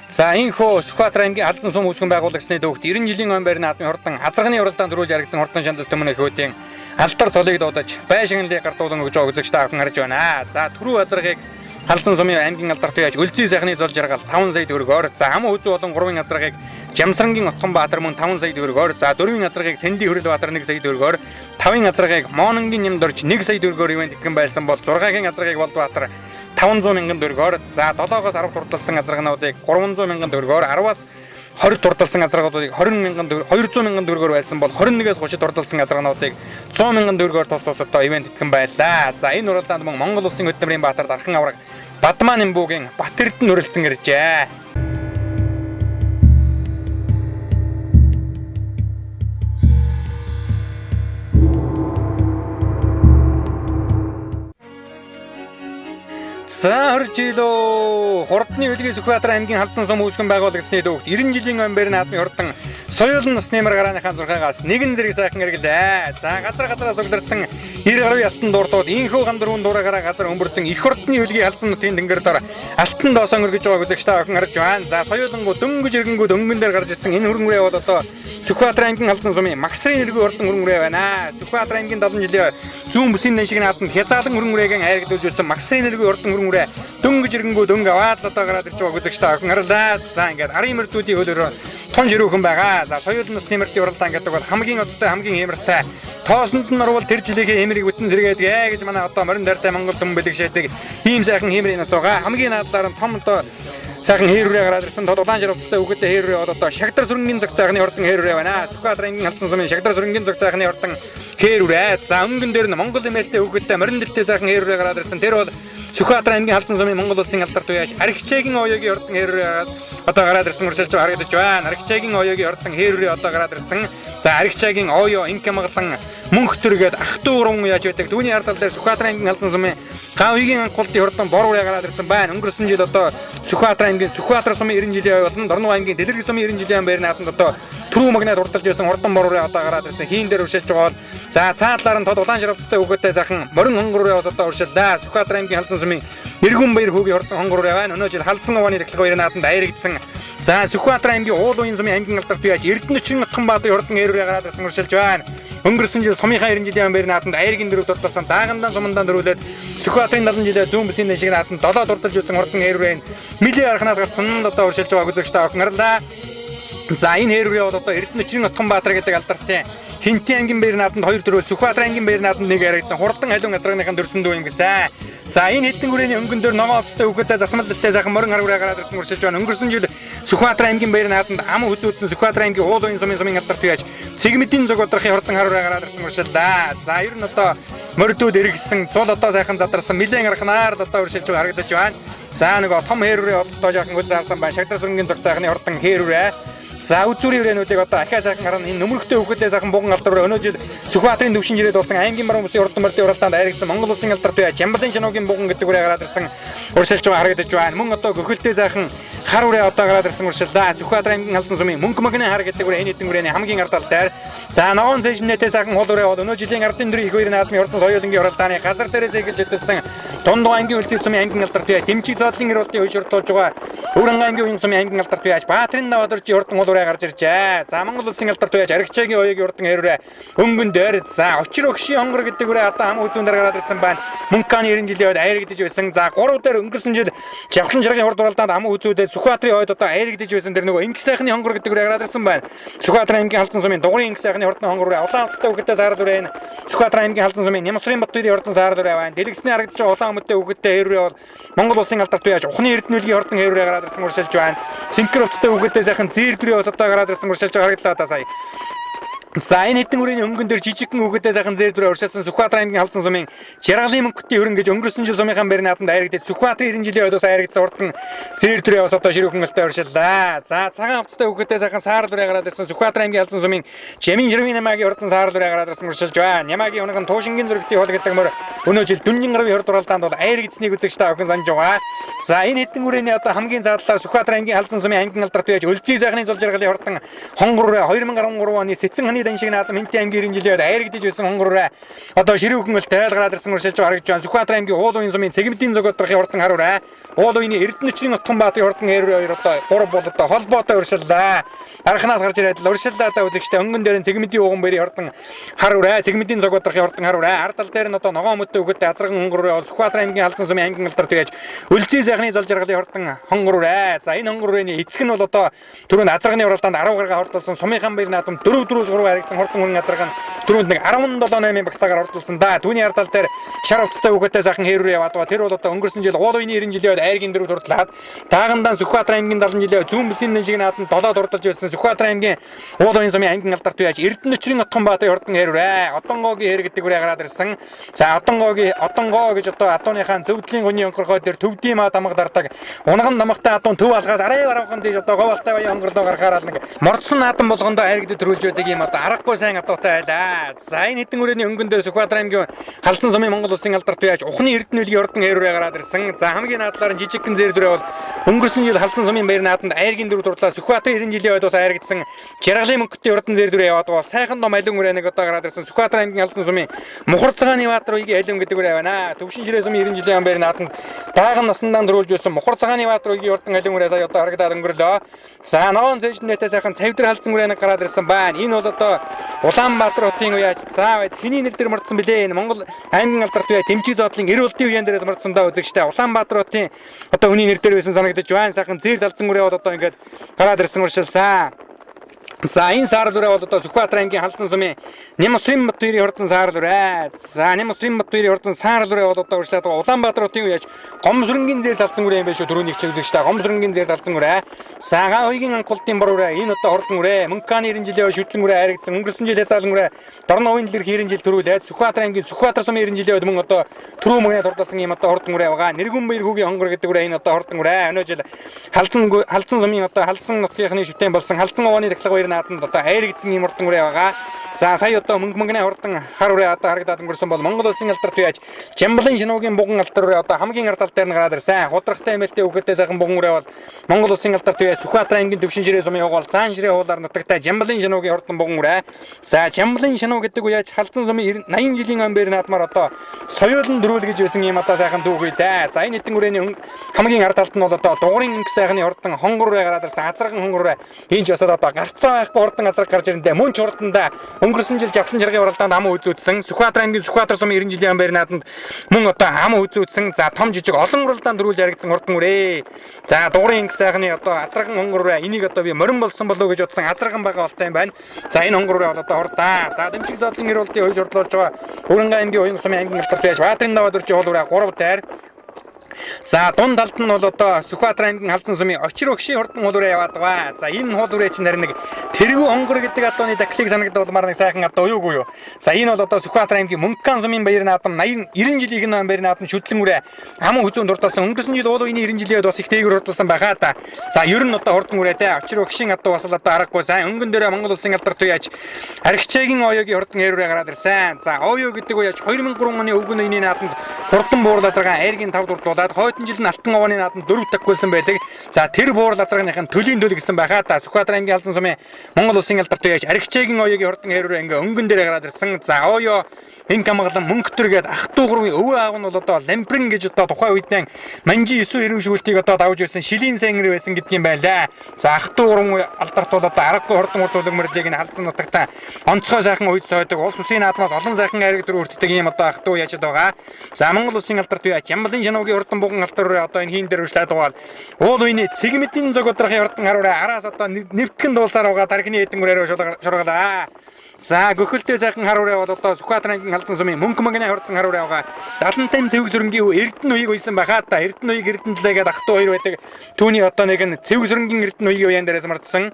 За инхүү Сүхбаатар аймгийн халдсан сум үүсгэн байгуулагчны төвд 90 жилийн өн байрны наадмын хурдан азрагны уралдаанд төрүүлж харагдсан хурдан шандас төмөн хөөдийн алдар цолыг дуудаж байшинлыг гардуулан өгж байгаа үзэгчтэй авхан харж байна. За түрүү азрагыг халдсан сумын аймгийн алдарт яаж Өлзий сайхны зол жаргал 5 сая төгрөгөөр за хамаа үзүү болон 3-ын азрагыг Жамсрангийн Утганбаатар мөн 5 сая төгрөгөөр за 4-ийн азрагыг Цэнди Хөрлбаатар 1 сая төгрөгөөр 5-ын азрагыг Моононгийн Нямдорж 1 сая төгрөгөөр ивент итгэн байсан бол 6-гийн азрагыг Болдбаатар 500 мянган төгрөгөөр за 7-оос 10 дурдалсан азрагнуудыг 300 мянган төгрөгөөр 10-аас 20 дурдалсан азрагнуудыг 20 мянган төгрөг 200 мянган төгрөгөөр байсан бол 21-ээс 30 дурдалсан азрагнуудыг 100 мянган төгрөгөөр тус одоо ивент итгэн байлаа. За энэ уралдаанд мөн Монгол улсын хөдөлмөрийн баатар Дархан авраг Бадмаа Нимбүүгийн Бат Эрдэнэ хүрэлцэн иржээ. За хөржилөө хурдны хөлгийн Сүхбаатар аймгийн халдсан сум үүсгэн байгуулагчны төвд 90 жилийн өн байрны наадмын хурдан соёлын насны мар гарааныхаа зурхаагаас нэгэн зэрэг сайхан хэрэглээ. За газраас угдарсан 90 гаруй алтан дуурдууд инхүү гамдрын дуурайгаараа газар өмөрдөн их хурдны хөлгийн халдсан нутгийн дэнгэр дор алтан доосоо өргөж байгаа үзэгчтэй охин харж байна. За соёлонгууд дөнгөж иргэнгүүд өнгөн дээр гарч ирсэн энэ хөрөнгөрөө бол одоо Сүхбаатар аймгийн халдсан сумын Магсрын нэргүй хурдан хөрөнгөрөө байна. Сүхбаатар аймгийн 70 жилийн зүүн бүсийн нэн шиг нааданд хязгаалan хөрөнгөрөөгийн хайргдуулж ирсэн Магсрын нэргүй хурдан хөрөнгөрөө дөнгөж ирэнгүүд өнгө аваад одоо гараад ирж байгаа үзэгчтэй охин харлаа. За ингээд арын мөрдүүдийн хөлөөрөө тун жирүүхэн байгаа. За соёлын насны мөрдийн уралдаан гэдэг бол хамгийн одтой хамгийн хямртай тоосонд нь орвол тэр жилийн хэмрийг бүтэн сэргээдэг гэж манай одоо морин дайртай Монгол түмэн бэлэгшээдэг ийм сайхан хэмрийн нас байгаа. Хамгийн наадлаар нь том одоо сайхан хээрүүрээ гараад ирсэн тод улаан жаргалтай өгөөдөө хээрүүрээ бол одоо Шагдрасрынгийн зог цайхны хурдан хээрүүрээ байна. Сүхбаатар аймгийн халдсан сумын Шагдрасрынгийн зог цайхны хурдан хээрүүрээ. За өнгөн дээр нь Монгол эмээлтэй өгөөдөө морин дэртэй сайхан хээрүүрээ гараад ирсэн. Тэр бол Сүхбаатар аймгийн халдсан сумын Монгол улсын алдарт уяаж Аригчаагийн оёогийн хурдан хээрүүрээ одоо гараад ирсэн уршилж харагдаж байна. Аригчаагийн оёогийн хурдан хээрүүрээ одоо гараад ирсэн. За Аригчаагийн оёо инкэмаглан мөнх төргээд ах トゥ уран яаж байдаг. Түүний ардал дээр Сүхбаатар аймгийн халдсан сумын Гавигийн анхуултын хурдан боруураа гараад ирсэн байна. Өнгөрсөн жил одоо Сүхбаатар аймгийн Сүхбаатар сумын 90 жилийн болон Дорнов аймгийн Дэлгэрэг сумын 90 жилийн байр нааданд одоо түрүү магнад урдалж байсан хурдан боруураа одоо гараад ирсэн. Хийн дээр уршилж байгаа бол за цаадлаар нь тод улаан шарвцтай өгөөтэй сайхан морин хонгороо одоо уршиллаа. Сүхбаатар аймгийн халдсан сумын Нэргүн баяр хүүгийн хурдан хонгороо байна. Өнөө жил халдсан овооны реклам баяр нааданд аярагдсан. За Сүхбаатар аймгийн уул уян сумын аймгийн алдарт уяаж Эрдэнэчин Утганбаатарын хурдан хээрүүрээ гараад ирсэн уршилж байна. Өнгөрсөн жил сумынхаа 90 жилийн байр нааданд аяргийн дөрөв дурдсан даагандаа сумандаа дөрүүлээд Сүхбаатарын 70 жилийн зүүн бүсийн нэн шиг нааданд 7 дурдалж байсан хурдан хээрүүрээ милийн арханаас гарсан одоо уршилж байгаа үзэгчтэй охин харлаа. За энэ хээрүүрээ бол одоо Эрдэнэчин Утганбаатар гэдэг алдартын Хинтийн аймгийн байр нааданд 2 төрөл Сүхбаатар аймгийн байр нааданд 1 яригдсан хурдан халуун азрагныхаа дөрсөндөө юм гэсэн. За энэ хэдэн хүрээний өнгөн дээр ногоо оцтой өгөөтэй засмалдaltaй сайхан морин харгуураа гараад ирсэн уршилж байна. Өнгөрсөн жил Сүхбаатар аймгийн баяр нааданд ам үзүүлсэн Сүхбаатар аймгийн уул уян сумын алдарт байж цэгмэдийн зүг бодрохын хурдан харуулаа гараад ирсэн уршилдаа. За ер нь одоо мордууд эргэсэн цул одоо сайхан задарсан нэлээд арханаар одоо уршилж харагдаж байна. За нөгөө том хэрүүрээ одоо жоохон хөл авсан байна. Шагдар сүрэнгийн зураг сайхны хурдан хэрүүрээ. За үзүүрийн хүрээнүүдийг одоо ахаа сайхан харна энэ нөмрөгтэй хөвгөдөө сайхан буган алдар өнөө жил Сүхбаатарын төвшин жирээд болсон аймгийн баруун бүсийн урд мордын уралдаанд айрагдсан Монгол улсын алдарт бай Чамбалын шинуугийн буган гэдэг үрээ гараад ирсэн уршилж харагдаж байна. Мөн одоо гөхөлтэй сайхан хар үрээ одоо гараад ирсэн уршилдаа Сүхбаатар аймгийн халдсан сумын мөнгө магны хар гэдэг үрээ энэ хэдэн үрээний хамгийн ардал дээр за ногоон цэжмнэтэй сайхан хол үрээ бол өнөө жилийн ардын дөрөв их хоёрын наадмын хурдан соёлынгийн уралдааны газар дээрээс эхэлж хөтөлсөн Дундуу аймгийн үлдээ сумын аймгийн алдарт бай Дэмчиг зоодлын ирүүлтийн хойш урдуулж байгаа Өрөнгө аймгийн уян сумын аймгийн алдарт байж Баатрин Навадоржи хурдан хол үрээ гарч иржээ. За Монгол улсын алдарт байж Аригчаагийн оёгийн урдан хэрүүрээ өнгөн дээр за очир өгшийн хонгор гэдэг үрээ одоо хам үзүүн дээр гараад ирсэн байна. Мөнханы 90 жилийн үед айрагдж байсан. За 3 дээр өнгөрсөн жил Жавхлан жаргын хурд уралдаанд хам үзүүдэд Сүхбаатарын ойд одоо айрагдж байсан дэр нөгөө Инх сайхны хонгор гэдэг үрээ гараад ирсэн байна. Сүхбаатар аймгийн халдсан сумын дугуурын Инх сайхны хурдан хонгор үрээ улаан утастай үгэдтэй саарал үрээ энэ Сүхбаатар аймгийн халдсан сумын Нямсрын Батбаярын хурдан саарал үрээ байна. Дэлгэсний харагдаж байгаа улаан өмдтэй үгэдтэй хэрүүрээ бол Монгол улсын алдарт байж ухны эрдэнэлгийн хурдан хэрүүрээ гараад ирсэн уршилж байна. Цэнхэр утастай үгэдтэй сайхан зээр дүрээ бас одоо гараад ирсэн уршилж харагдлаа та сая. За энэ хэдэн үрээний өнгөн дээр жижигхэн үгэдтэй сайхан зээр дүрээ уршилсан Сүхбаатар аймгийн халдсан сумын Жаргалын мөнгөтэй хөрөн гэж өнгөрсөн жил сумынхан барь нааданд айрагдаж Сүхбаатарын 90 жилийн ойдоос айрагдсан урдан зээр дүрээ бас одоо ширүүхэн өлтөй уршиллаа. За цагаан утастай үгэдтэй сайхан саарал дүрээ гараад ирсэн Сүхбаатар аймгийн халдсан сумын Жамин Жирмийн намаагийн урдан саарал дүрээ гараад ирсэн уршилж байна. Ямаагийн унган туушингийн зөрөгтэй хол гэдэг мөр өнөө жил Дүнжин гаргийн хурд уралдаанд бол айрагдсныг үзэгч та охин санаж байгаа. За энэ хэдэн үрээний одоо хамгийн задлаар Сүхбаатар аймгийн халдсан сумын аймгийн алдарт байж Өлзий сайхны зул жаргалын хурдан хонгор 2013 оны Сэцэн ханы дан шиг наадам Хинтээ аймгийн 90 жилийн айрагдж байсан хонгор одоо ширүүхэн өлтөй гараад ирсэн уршилж харагдж байна. Сүхбаатар аймгийн уул уян сумын цэгмэдийн зүг бодрохын хурдан харуулаа. Уул уяны Эрдэнэчрийн Утганбаатарын хурдан хэрүүр одоо 3 бол одоо холбоотой уршиллаа. Арханаас гарч ирээд л уршиллаа та үзэгчтэй өнгөн дээр нь цэгмэдийн уган баярын хурдан харуулаа. Цэгмэдийн зүг бодрохын хурдан харуулаа. Ардал дээр нь одоо ногоон мөдтэй үгэдтэй азарган хонгор бол Сүхбаатар аймгийн халдсан сумын аймгийн алдарт байж Өлзий сайхны зул жаргалын хурдан хонгор. За энэ хонгорны эцэг нь бол одоо түрүүнд азарганы уралдаанд 10 гаруй хурдулсан сумынхан баяр наадам 4-4 харагдсан хурдан хүрэн азарган түрүүнд нэг 17-8 багцаагаар хурдулсан да. Түүний ардал дээр шар утастай үгэдтэй сайхан хэрүүр яваад байгаа. Тэр бол одоо өнгөрсөн жил уул уяны 90 жилийн үед айргийн дөрөв хурдлаад таагандаа Сүхбаатар аймгийн 70 жилийн зүүн бүсийн шиг нааданд 7 хурдулж байсан Сүхбаатар аймгийн уул уян сумын аймгийн алдарт байж Эрдэнэчрийн Утганбаатарын хурдан хэрүүрээ Одонгоогийн хэр гэдэг үрээ гараад ирсэн. За Одонгоо гэж одоо атууныхаа зөвдлийн гүний онкорхой дээр төвдийн маа дамаг дардаг унган дамагтай атуун төв алгаас арай баруухан дэж одоо говалтай баян хонгорлоо гарахаар нэг мордсон наадам болгондоо айрагдж төрүүлж байдаг юм одоо аргагүй сайн атуутай байлаа. За энэ хэдэн үрээний өнгөн дээр Сүхбаатар аймгийн халдсан сумын Монгол улсын алдарт байж ухны эрдэнэлгийн урдан хэрүүрээ гараад ирсэн. За хамгийн наадлаар нь жижигхэн зэр дүрээ бол өнгөрсөн жил халдсан сумын баяр нааданд айргийн дөрөв дурлаа Сүхбаатар 90 жилийн ойдоос айрагдсан Жаргалын мөнгөтэй урдан зэр дүрээ яваад бол сайхан ном алин үрээ нэг одоо гараад ирсэн Сүхбаатар аймгийн халдсан сумын Мухар цагааны Баатар уягийн алин гэдэг үрээ байна. Төвшин ширээ сумын 90 жилийн баяр нааданд дааган насндан дөрүүлж байсан Мухар цагааны Баатар уягийн урдан алин үрээ сая одоо харагдаад өнгөрлөө. За ногоон цэжнэтэй сайхан цавдар халдсан үрээ нэг гараад ирсэн байна. Энэ бол одоо Улаанбаатар хотын үеж за хэний нэр дээр мордсон бэлээ. Энэ Монгол аймгийн алдарт бай Дэмчиг зоодлын гэр бүлийн үеийн дээрээс мордсон даа үзэгчтэй. Улаанбаатар хотын одоо хүний нэр дээр байсан санагдаж байна. Сайхан зэр талцсан үрээ бол одоо ингээд гараад ирсэн уршилсан. За энэ саарал үрээ бол одоо Сүхбаатар аймгийн халдсан сумын Нямсрын Батбаярын хурдан саарал үрээ. За Нямсрын Батбаярын хурдан саарал үрээ бол одоо урьшлаад байгаа Улаанбаатар хотын үеж Гомсрынгийн зэр талцсан үрээ юм биш үү түрүүний хичээл үзэгчтэй. Гомсрынгийн зэр талцсан үрээ. Сага хоёрын анхуултын бор үрээ. Энэ одоо хурдан үрээ. Мөнханы 90 жилийн шүтлэн үрээ харагдсан. Өнгөрсөн жил хязгаалan үрээ. Дорн овын дэлгэр хийрэн жил төрүүлээд Сүхбаатар аймгийн Сүхбаатар сумын 90 жилийн үед мөн одоо түрүү мөнгөний дурдсан юм одоо хурдан үрээ байгаа. Нэргүн баяр хүүгийн хонгор гэдэг үрээ энэ одоо хурдан үрээ. Өнөө жил халдсан сумын одоо халдсан нутгийнхны шүтэн болсон халдсан овооны дахлага баяр нааданд одоо айрагдсан юм урдан үрээ байгаа. За сая одоо мөнгөний хурдан хар үрээ одоо харагдаад өнгөрсөн бол Монгол улсын алдарт байж Чамбалын шинуугийн буган алдар үрээ одоо хамгийн ардал дээр нь гараад ирсэн. Худрахтай эмэлтэй үхэдтэй сайхан буган үрээ бол Монгол улсын алдарт байж Сүхбаатар аймгийн төвшин ширээ сумын угаал цаан ширээ хуулаар нутагтай Чамбалын шинуугийн хурдан буган үрээ. За Чамбалын шинуу гэдэг үеж халдсан сумын 80 жилийн амбэр наадмаар одоо соёолн дөрүүл гэж байсан юм одоо сайхан дүүх үедээ. За энэ хэдэн үрээний хамгийн ард талд нь бол одоо дугуурын инх сайхны хурдан хонгор үрээ гараад ирсэн. Азарган хонгор үрээ. Энд ч бас одоо гарцаа байхгүй хурдан азарг гарч ирэндээ мөн ч хурдандаа өнгөрсөн жил Жавхлан жаргын уралдаанд ам үзүүлсэн. Сүхбаатар аймгийн Сүхбаатар сумын 90 жилийн амбэр нааданд мөн одоо ам үзүүлсэн. За том жижиг олон уралдаанд дөрүүлж яригдсан хурдан үрээ. За дугуурын инх сайхны одоо азарган хонгор үрээ. Энийг одоо би морин болсон болов уу гэж бодсон азарган байгаа болтой юм байна. За энэ хонгор үрээ бол одоо хурдаа. За Дэмчиг зоодлын гэр бүлийн хойш урдлуулж байгаа Өрөнгө аймгийн уян сумын аймгийн алдарт байж Баатрин Навадоржи хол үрээ 3 дээр За дунд талд нь бол одоо Сүхбаатар аймгийн Халзан сумын Очир өгшийн хурдан уулуураа яваад байгаа. За энэ уулуураа чинь харин нэг тэргүү онгор гэдэг адууны дахлыг санагдуулмаар нэг сайхан адуу юугүй юу. За энэ бол одоо Сүхбаатар аймгийн Мөнгөн сумын баяр наадам 90 жилийн ном баяр наадам шүтлэн үрэ аман хүзүүнд дурдсан өнгөрсөн жил уулууны 90 жилийн бас их дээгүүр хурдсан байхаа та. За ер нь одоо хурдан үрээтэй Очир өгшийн адуу бас л одоо аргагүй сайн өнгөн дээрээ Монгол улсын алдарт үеж архичаагийн оёгийн хурдан хэрүүрээ гараад ирсэн. За оё гэдэг үеж 2003 оны өвгөн үений наадамд хурдан буур лазаргаан айргийн 5 дурдуулаад хойдон жил нь Алтан овооны наадамд 4 таггүйсэн байдаг. За тэр буур лазаргааныхын төлийн төлөв гэсэн байхаа та. Сүхбаатар аймгийн Халзан сумын Монгол улсын алдарт үеж архичаагийн оёгийн хурдан хэрүүрээ ингээ өнгөн дээрээ гараад ирсэн. За оё энэ камгалан мөнгөтөр гээд ах トゥ гурвын өвөө аав нь бол одоо ламбрин гэж одоо тухайн үедээ манжи 9 эрүүн шүүлтийг одоо давж ирсэн шилийн сэнгэр байсан гэдг юм байлаа. За ах トゥ гурвын алдарт бол одоо аргагүй хурдан урдуулагмэрлийг нь Халзан нутагта онцгой сайхан үед сойдог улс үсгийн наадмаас олон сайхан айраг дөрөв өртдөг юм одоо ах トゥ яачаад байгаа. За Монгол улсын алдарт үе Ямбалын жануугийн хурдан буган алтар одоо энэ хийн дээр үржлээд байгаа. Уул үений цэгмэдийн зог одрахын хурдан харуулаа араас одоо нэвтгэн дуулсаар байгаа тархины эдэн үрээрээ шургалаа. За гөхөлтэй сайхан харуулаа бол одоо Сүхбаатар аймгийн Халзан сумын Мөнгөмгөний хурдан харуулаа байгаа. 70-тай цэвэг зөрөнгийн Эрдэнэ үеийг үйсэн байхаа та. Эрдэнэ үеийг Эрдэнэлээгээд ах トゥ хоёр байдаг. Түүний одоо нэг нь цэвэг зөрөнгийн Эрдэнэ үеийн уян дээрээс мартсан.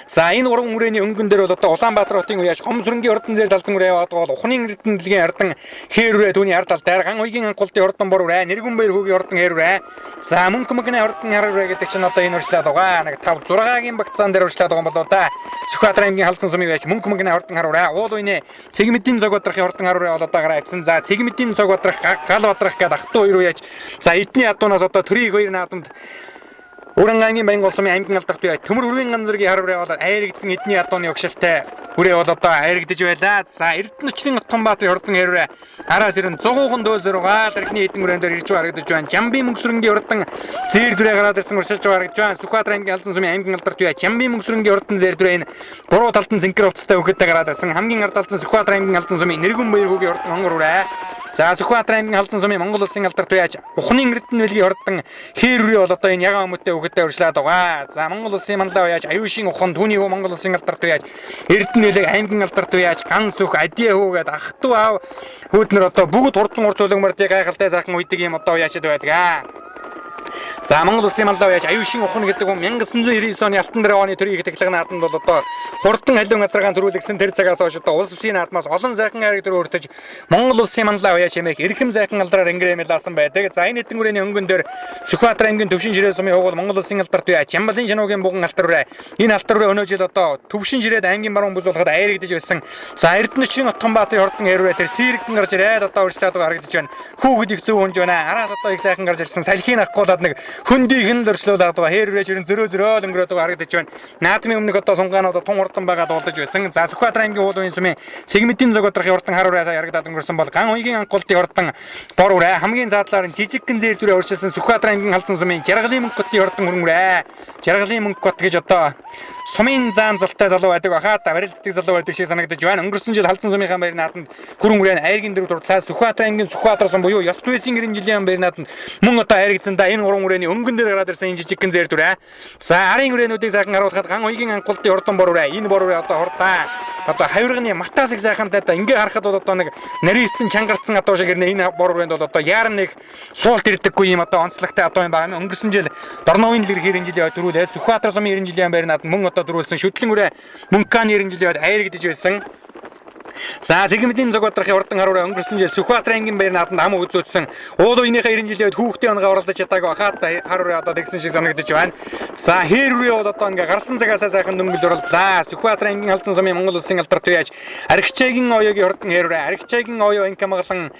За энэ уран үрээний өнгөн дээр бол одоо Улаанбаатар хотын үеаш Гомсрөнгийн хурдан зээл талзан үрээ яваад бол Ухны Эрдэнэлгийн ардан хээрүрээ түүний ард талдаар ган уйгийн анхуултын хурдан бор үрээ Нэргэн баяр хүүгийн хурдан хээрүрээ. За Мөнгөмгөний хурдан харүрээ гэдэг чинь одоо энэ урьдчилаад байгаа. Нэг 5 6-гийн багцаан дээр урьдчилаад байгаа юм болоо та. Сүхбаатар аймгийн Халзан сумын үеаш Мөнгөмгөний хурдан харүрээ уул үений цэгмэдийн цог одрахын хурдан харүрээ бол одоо гараа авсан. За цэгмэдийн цог одрах гал одрах гэдэг ах トゥ хоёр үеаш за эдний адуунаас одоо төрийг хоёр наадамд Урангангийн Монгол сумын аймгийн алдарт үе төмөр үргийн ганцэргийн харвраа болоод айрагдсан эдний адууны өгшөлтэй үрээ бол одоо айрагдж байлаа. За Эрдэнэчлийн Утганбаатарын хурдан хэрвээ араас ирэн 100хан дөөлсөр угаа тархины эдэн үрэн дээр ирж харагдаж байна. Жамбын мөнгөсрөнгийн хурдан зээр дүрээ гараад ирсэн уршилж харагдаж байна. Сүхбаатар аймгийн Халзан сумын аймгийн алдарт үе Жамбын мөнгөсрөнгийн хурдан зээр дүрээ энэ буруу талд нь зинхэр уцтай өгөхөдөө гараад ирсэн. Хамгийн ард талд нь Сүхбаатар аймгийн Халзан сумын Нэргэн баяр хүүгийн хурдан хонгор үрээ. За Сүхбаатар аймгийн Халзан сумын Монгол улсын алдарт үеж Ухны Эрдэнэлгийн хурдан хээрүрээ бол одоо энэ ягаан өмөттэй өгөхөдөө урьдчилаад байгаа. За Монгол улсын манлаа уяаж аюушийн ухан түүний хөө Монгол улсын алдарт уяаж Эрдэнэлэг аймгийн алдарт уяаж ган сүх адиа хөөгээд ах トゥ аав хүүднэр одоо бүгд хурдан урцуулагмартыг гайхалтай сайхан үйдэг юм одоо уяачаад байдаг. За Монгол улсын манлаа уяаж аюушийн ухна гэдэг нь 1999 оны Алтан дээр оны төрийн ихтгэл наадамд бол одоо хурдан халуун газаргаан төрүүлэгсэн тэр цагаас хойш одоо улс үсгийн наадмаас олон сайхан айраг дөрөв өртөж Монгол улсын манлаа уяаж хэмээх эрхэм сайхан алдраар ингрэмэлсэн байдаг. За энэ эдэн үрээний өнгөн дээр Сүхбаатар аймгийн Төвшин жирээ сумын хуугуул Монгол улсын алдарт үе Ямбалын жануугийн буган алтар үрээ энэ алтар үрээ өнөө жил одоо Төвшин жирээд аймгийн баруун бүс болоход айрагдж байсан. За Эрдэнэчлийн Утганбаатарын хурдан хэрвээ тэр сэрэгдэн гарч ирээд одоо урьдчилаад байгаа харагдаж байна. Хүүхэд их зөв унж байна. Араас одоо их сайхан гарч ирсэн. Салхийг авахгүйд нэг хөндийнх нь лөрчлүүлээд байгаа. Хэрвээ жирэн зөрөө өнгөрөөд байгаа харагдаж байна. Наадмын өмнөх одоо сунгаанууд тун хурдан байгаа дуулдаж байсан. За Сүхбаатар аймгийн уулын сумын цэгмэдийн зог одрахын хурдан харуулаа харагдаад өнгөрсөн бол ган уйгийн анхуултын хурдан бор үрээ хамгийн заадлаар нь жижигхэн зээр дүрээ урьдчилсан Сүхбаатар аймгийн Халзан сумын Жаргалын мөнгөтийн хурдан хөрөнгөрөө. Жаргалын мөнгөт гэж одоо сумын заан золтой залуу байдаг баха та барилддаг залуу байдаг шиг санагдаж байна. Өнгөрсөн жил Халзан сумынхаа баяр наадамд хөрөнгөрөө айргийн дөрөв дурдлаа Сүхбаатар аймгийн Сүхбаатар сум буюу ёс туйсын 90 жилийн баяр наадамд мөн одоо айрагдсан да энэ уран үрээний өнгөн дээр гараад ирсэн энэ жижигхэн зээр дүрээ. За арын үрээнүүдийг сайхан харуулхад ган уйгийн анхуултын хурдан бор үрээ энэ бор үрээ одоо хурдаа одоо хавирганы матаас их сайхантай одоо ингээ харахад бол одоо нэг нарийнсэн чангарцсан адуу шиг энэ бор үрээнд бол одоо яарн нэг суулт ирдэггүй юм одоо онцлогтой адуу юм байна. Өнгөрсөн жил Дорновын лэр 90 жилийн төрүүлээ Сүхбаатар сумын 90 жилийн баяр наадамд мөн одоо төрүүлсэн шүтлэн үрээ Мөнгөн 90 жилийн айрагдж байсан. За цэгмэдийн зог одрахын хурдан харуулаа өнгөрсөн жил Сүхбаатар аймгийн баяр наадамд ам үзүүлсэн. Уул үеийнхээ 90 жилийн хүүхдээ онгаа оролдож чадаагүй хахад харуулаа одоо тэгсэн шиг санагдаж байна. За хэрвээ бол одоо ингээ гарсан цагаас сайхан дөнгөл орлоо. Сүхбаатар аймгийн Халзан сумын Монгол улсын алдарт үеж архичаагийн оёгийн хурдан хэрвээ архичаагийн оёо энэ камгалан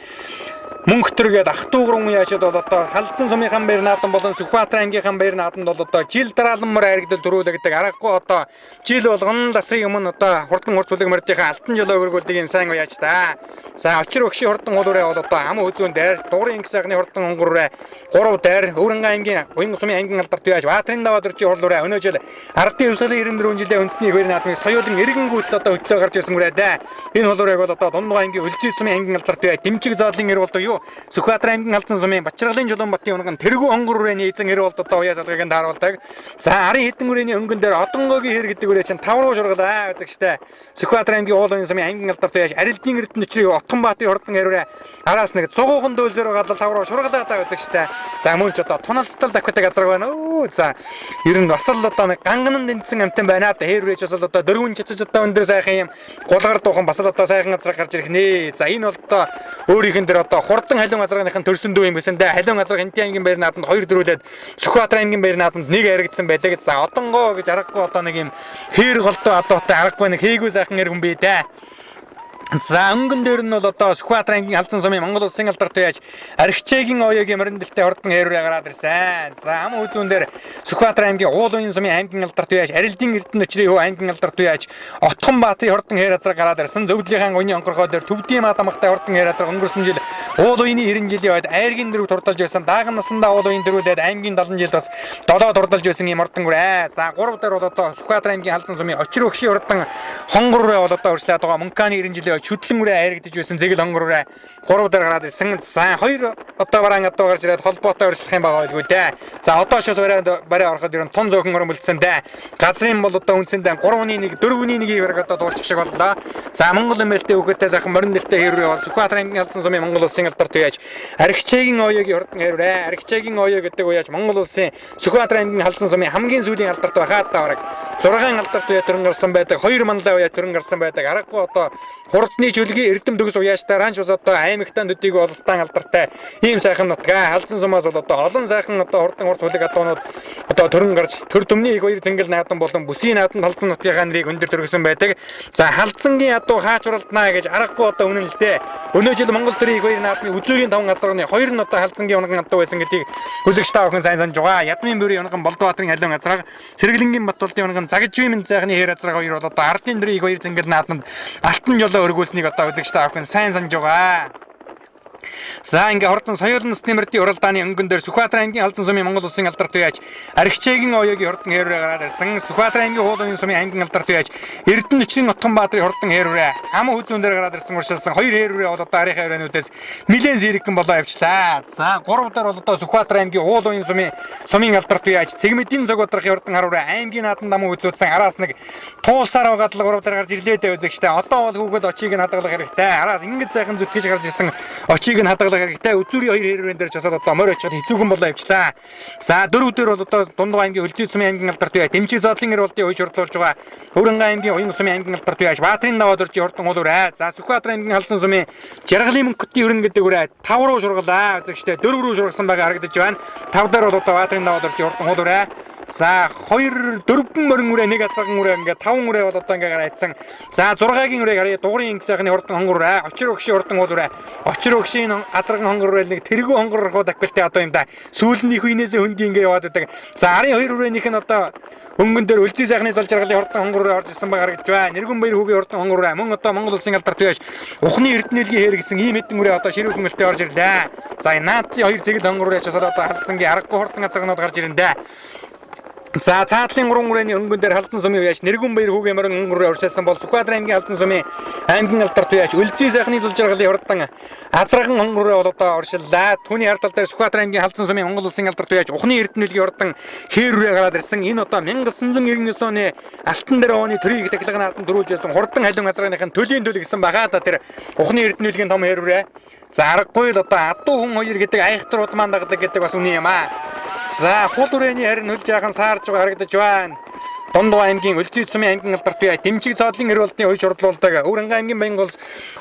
мөнгөтөргээд ах トゥ гурван яачаад бол одоо Халзан сумынхан баяр наадам болон Сүхбаатар аймгийнхан баяр наадамд бол одоо жил дараалмар айрагдал төрүүлэгдэг аргагүй одоо жил болгон ласрын өмнө одоо хурдан урцуулаг мордынхаа алтан жолоо өргүүлдэг юм сайн уяач та. За Очир өгшийн хурдан уулуураа бол одоо ам үзүүн дээр дуурын инх сайхны хурдан онгороо 3 дээр Өвранган аймгийн Уян сумын аймгийн алдарт үеж Баатарын даваа дөржийн хуулуураа өнөө жил ардын өвсгөлийн 94 жилийн үндэсний баяр наадмыг соёолын эргэн гүйтэл одоо хөтлөө гарч ирсэн үрээ да. Энэ хуулуурыг бол одоо Дундгой аймгийн Үлзий сумын аймгийн алдарт үеж дэмжиг зоолын эр болдог юу Сүхбаатар аймгийн Халзан сумын Бачиргалын Жулуунбатын унган тэргүү хонгор хүрээний эзэн хэрэг болд одоо уяа залгагийн тааруулдаг. За арын хэдэн хүрээний өнгөн дээр одонгоогийн хэр гэдэг үрээ чинь 5 руу шургалаа үзэгчтэй. Сүхбаатар аймгийн уулын сумын аймгийн алдарт байж арилдын эрдэнэчрийн Отгонбаатын хордон хэрвээ араас нэг 100хан дөөлсөөр гадал 5 руу шургалаа та үзэгчтэй. За мөн ч одоо туналцтал давхитай газар байна. За ер нь бас л одоо нэг ганганан дэнцсэн амтан байна. Хэрвээ ч бас л одоо дөрвөн чичиж одоо өндөр сайхан юм гулгар дуухан бас л одоо сайхан газар гарч ирэх нэ. За энэ бол одоо өөрийнх нь дээр одоо хурдан халуун газрынхын төрсөн дүү юм гэсэн дээ. Халуун газар Хинтээ аймгийн баяр нааданд 2 дөрүүлээд Сүхбаатар аймгийн баяр нааданд 1 яригдсан байдаг. За одонгоо гэж аргагүй одоо нэг юм хээр голтой одоотой аргагүй нэг хийгүү сайхан эр хүн бий дээ. За өнгөн дээр нь бол одоо Сүхбаатар аймгийн Халзан сумын Монгол улсын алдарт байж архичээгийн оёгийн мөрөндөлтэй хордон хэрвээ гараад ирсэн. За ам үзүүн дээр Сүхбаатар аймгийн уулын сумын аймгийн алдарт байж арилдын эрдэнэчрийн аймгийн алдарт байж Отгонбаатын хордон хэр азар гараад ирсэн. Зөвлөлийн уйны онгорхоо дээр Төвдийн Мадамхтай хордон хэр азар өнгөрсөн жил уул уйны 90 жилийн ойд айргийн дөрөв турдалж байсан. Дааган насандаа уул уйн дөрүүлээд аймгийн 70 жилд бас 7 турдалж байсан юм хордон гүрээ. За 3 дээр бол одоо Сүхбаатар аймгийн Халзан сумын очир өгшийн хордон хонгор руу бол одоо өршлээд байгаа Мөнханы 90 жилийн шүтлэн үрээ айрагдж байсан зэгэл хонгор үрээ 3 дээр гараад ирсэн. За 2 одоо бараан одоо гарч ирээд холбоотой өршлөх юм байгаа байлгүй дээ. За одоо ч бас барай ороход ер нь тун зөөхөн өрөмөлдсөн дээ. Газрын бол одоо үнцэндээ 3-1 4-1 хэрэг одоо дуулчих шиг боллоо. За Монгол эмээлтэй хүүхэдтэй сайхан морин нэлтэй хэрвээ бол Сүхбаатар аймгийн Халзан сумын Монгол улсын алдарт байж архичээгийн оёгийн хордон хэрвээ архичээгийн оёо гэдэг уяаж Монгол улсын Сүхбаатар аймгийн Халзан сумын хамгийн сүүлийн алдарт байхад тавраг 6 алдарт уяа төрөн гарсан байдаг. 2 манлай уяа төрөн гарсан байдаг. Аргагүй одоо хурдны чөлгийн эрдэм төгс уяаштай ранч бас одоо аймагтан төдийг олстан алдартай ийм сайхан нутгаа Халзан сумаас бол одоо олон сайхан одоо хурдан хурц хүлэг адуунууд одоо төрөн гарч төр төмний их хоёр зингэл наадан болон бүсийн наадан Халзан нутгийн нэрийг өндөр төргсөн байдаг. За Халзангийн адуу хаач уралднаа гэж аргагүй одоо үнэн л дээ. Өнөө жил Монгол төрийн их хоёр наадмын үзүүрийн 5 газрын 2 нь одоо Халзангийн унган адуу байсан гэдгийг хүлэгч та бүхэн сайн санаж байгаа. Ядмын бүрийн унган Болдбаатарын халуун газар Сэргэлэнгийн Батболдын унган Загжвимэн цайхны хэр газар хоёр бол одоо ардын төрийн их хоёр зингэл нааданд алтан жолоо өргүүлсэнийг одоо үзэгч та бүхэн сайн санаж байгаа. За ингээ хордон соёлын насны мөрдийн уралдааны өнгөн дээр Сүхбаатар аймгийн Халзан сумын Монгол улсын алдарт байж архичээгийн оёгийн хордон хэрвээ гараад ирсэн. Сүхбаатар аймгийн уулын сумын аймгийн алдарт байж Эрдэнэчрийн Отгонбаатарын хордон хэрвээ ам үзүүн дээр гараад ирсэн уршилсан 2 хэрвээ бол одоо арийн хайрынуудаас нэлээд зэрэгэн болоо явчлаа. За 3 дээр бол одоо Сүхбаатар аймгийн уулын сумын алдарт байж Цэгмэдийн цаг удрах хордон харуура аймгийн наадам дамуу үзүүлсэн араас нэг туусаар байгаа 3 дээр гарч ирлээ дээ үзэгчтэй. Одоо бол хүүхэд очийг нь хадгалах хэрэгтэй. Араас ингэж сайхан зүтгэж гарч ирсэн очийг нь хадгалах хэрэгтэй. Үзүүрийн 2 хэрвэн дээр ч бас одоо морь очоод хэцүүхэн болоо явчлаа. За 4 дээр бол одоо Дундгой аймгийн Хөлзий сумын аймгийн алдарт бай Дэмчиг зоодлын гэр болдын хойш урдуулж байгаа Хөрөнгө аймгийн Уян сумын аймгийн алдарт байж Баатрин даваад орж хордон уулуурай. За Сүхбаатар аймгийн Халзан сумын Жаргалын мөнгөтийн хөрөнгө гэдэг үрээ 5 руу шургалаа. Үзэгчтэй 4 рүү шургасан байгаа харагдаж байна. 5 дээр бол одоо Баатрин даваад орж хордон уулуурай. За 2 4 морин үрээ 1 азарган үрээ ингээ 5 үрээ бол одоо ингээ гараадсан. За 6-гийн үрээ харъя дугрын инг сайхны хордон хонгороо очир өгшийн хордон уулуурай. Очир өгшийн азарган хонгороо нэг тэргүү хонгороо дахилттай одоо юм да. Сүүлнийх үенээс хөнди ингээ яваад байдаг. За арын 2 үрээнийх нь одоо өнгөн дээр Өлзий сайхны зол жаргалын хордон хонгороо орж ирсэн байгаа харагдж байна. Нэргэн баяр хүүгийн хордон хонгороо мөн одоо Монгол улсын алдарт байж ухны эрдэнэлгийн хэр гэсэн ийм хэдэн үрээ одоо ширүүхэн мөлтөд орж ирлээ. За наадлын 2 зэгэл хонгороо ч одоо Халзангийн аргагүй хордон азаргнууд гарч ирэндээ. За цаатлын 3 үрээний өнгөн дээр Халзан сумын яаш нэргэн баяр хүүгийн морин өнгөрөөр урьдчилсан бол Сүхбаатар аймгийн Халзан сумын аймгийн алдарт яаш Өлзий сайхны зул жаргалын хордон азарган хонгороо бол одоо оршиллаа. Түүний хард тал дээр Сүхбаатар аймгийн Халзан сумын Монгол улсын алдарт яаш ухны эрдэнэлгийн хордон хэрвээ гараад ирсэн. Энэ одоо 1999 оны алтан дээр оны төрийг тахилгын нааданд дөрүүлж байсан хурдан халуун азаргын төлийн төл гэсэн багаа та тэр ухны эрдэнэлгийн том хэрвээ. За аргагүй л одоо адуу хүн хоёр гэдэг айхтрууд маань дагдаг гэдэг бас үний юм аа. За хул үрээний харин хөл жаахан саарж байгаа харагдаж байна. Дундгой аймгийн Өлзий сумын аймгийн алдарт бай Дэмчиг зоодлын гэр болдын хойш урдлуулдаг Өврөнгө аймгийн Баянгол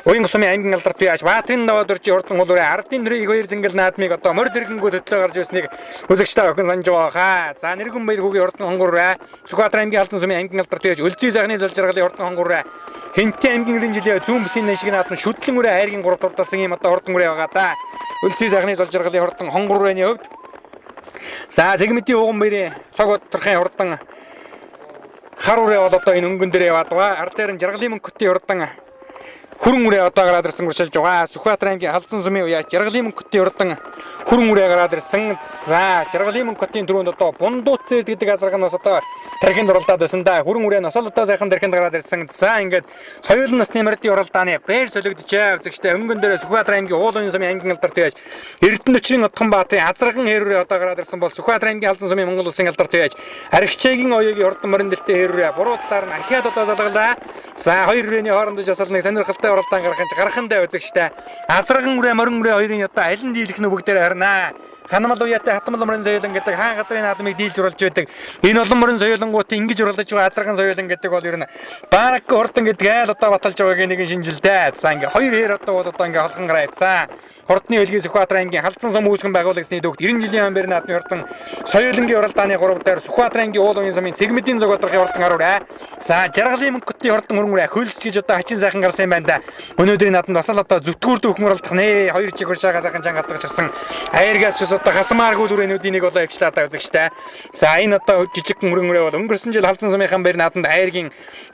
Уян сумын аймгийн алдарт бай Баатрин даваад орж хордон уулуурай ардын төрийн 2 зингэл наадмыг одоо морь дэргэнгүү төдлөө гарч ирснийг үзэгч та охин санаж байгаа хаа. За нэргэн баяр хүүгийн хордон хонгороо Сүхбаатар аймгийн Халзан сумын аймгийн алдарт бай Өлзий сайхны зол жаргалын хордон хонгороо Хинтээ аймгийн 90 жилийн зүүн бүсийн нэшиг наадам шүтлэн үрээ айргийн 3 дурдсан юм одоо хордон үрээ байгаа да. Өлзий сайхны зол жаргалын хордон хонгорооны хувьд за Цэгмэдийн уган баярын цаг удрахын хордон харуурэ бол одоо энэ өнгөн дээр яваад байгаа. Ард дээр нь Жаргалын мөнгөтийн хордон хүрэн үрээ одоо гараад ирсэн гуршилж байгаа. Сүхбаатар аймгийн Халзан сумын уяа Жаргалын мөнгөтийн урдан хүрэн үрээ гараад ирсэн. За Жаргалын мөнгөтийн түрүүнд одоо бундууц гэдэг азарганаас одоо тархинд оролдоод байсан да. Хүрэн үрээ нас одоо сайхан тархинд гараад ирсэн. За ингээд соёлын насны мордын оролдооны бээр солигдчихээ. Үзэгчтэй өнгөн дээрээ Сүхбаатар аймгийн уулын сумын аймгийн алдарт байж Эрдэнэчрийн Отхон баатарын азарган хэрүүрээ одоо гараад ирсэн бол Сүхбаатар аймгийн Халзан сумын Монгол улсын алдарт байж Архичээгийн оёгийн урдан морин дэлтэй хэрүүрээ буруу талаар нь ахиад одоо залгалаа. За хоёр хүрээний хоорондын шасалныг сонирхолтой оролдоон гаргахандаа үзэгчтэй азарган үрээ морин үрээ хоёрын одоо аль нь дийлэх нь бүгдээр харнаа. Ханамал уяатай хатмал морин соёлон гэдэг хаан газрын наадмыг дийлж уруулж байдаг. Энэ олон морин соёлонгууд ингэж уруулж байгаа азарган соёлон гэдэг бол ер нь бараг хурдан гэдэг айл одоо баталж байгаагийн нэгэн шинжилтэй. За ингээ хоёр хэр одоо ингээ холхон гараа явцсан. Хурдны хөлгийн Сүхбаатар аймгийн Халзан сум үүсгэн байгуулагчны төвд 90 жилийн ам барь наадмын хурдан соёлонгийн оролдооны 3 дээр Сүхбаатар аймгийн уулын сумын цэгмэдийн зог одрохын хурдан гаруураа. За Жаргалын мөнгөтийн хурдан хөрөнгөрөө хөлсч гэж одоо хачин сайхан гарсан юм байна да. Өнөөдрийн наадманд бас л одоо зүтгүүр дүүхэн оролдох нэ. Хоёр чиг хуршаага сайхан чанга гадагчсан. Аяргаас ч одоо хасмааргүй дүрээнүүдийн нэг болоо явчлаа та үзэгчтэй. За энэ одоо жижиг хөрөнгөрөө бол өнгөрсөн жил Халзан сумынхан барь наадманд аяргийн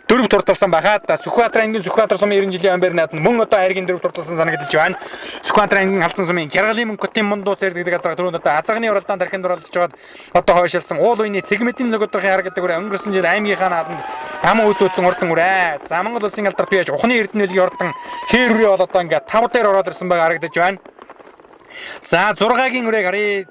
дөрөв турталсан байхад Сүхбаатар аймгийн Сүхбаатар сумын 90 жилийн ам барь наадманд мөн одоо аяргийн дөрөв турталсан санагдаж байна. Сүхбаатар аймгийн Халзан сумын Жаргалын мөнгөтийн бундууц гэдэг азар түрүүнд одоо азарганы оролдоонд тархинд оролцож байгаад одоо хойшилсан уул уйны цэгмэдийн зог одрохын хар гэдэг үрээ өнгөрсөн жил аймгийнхаа наадманд ам үзүүлсэн урдан үрээ. За Монгол улсын алдарт байж ухны эрдэнэлгийн ордон хэрүүрээ бол одоо ингээд 5 дээр ороод ирсэн байгаа харагдаж байна. За 6-гийн үрээг харъя.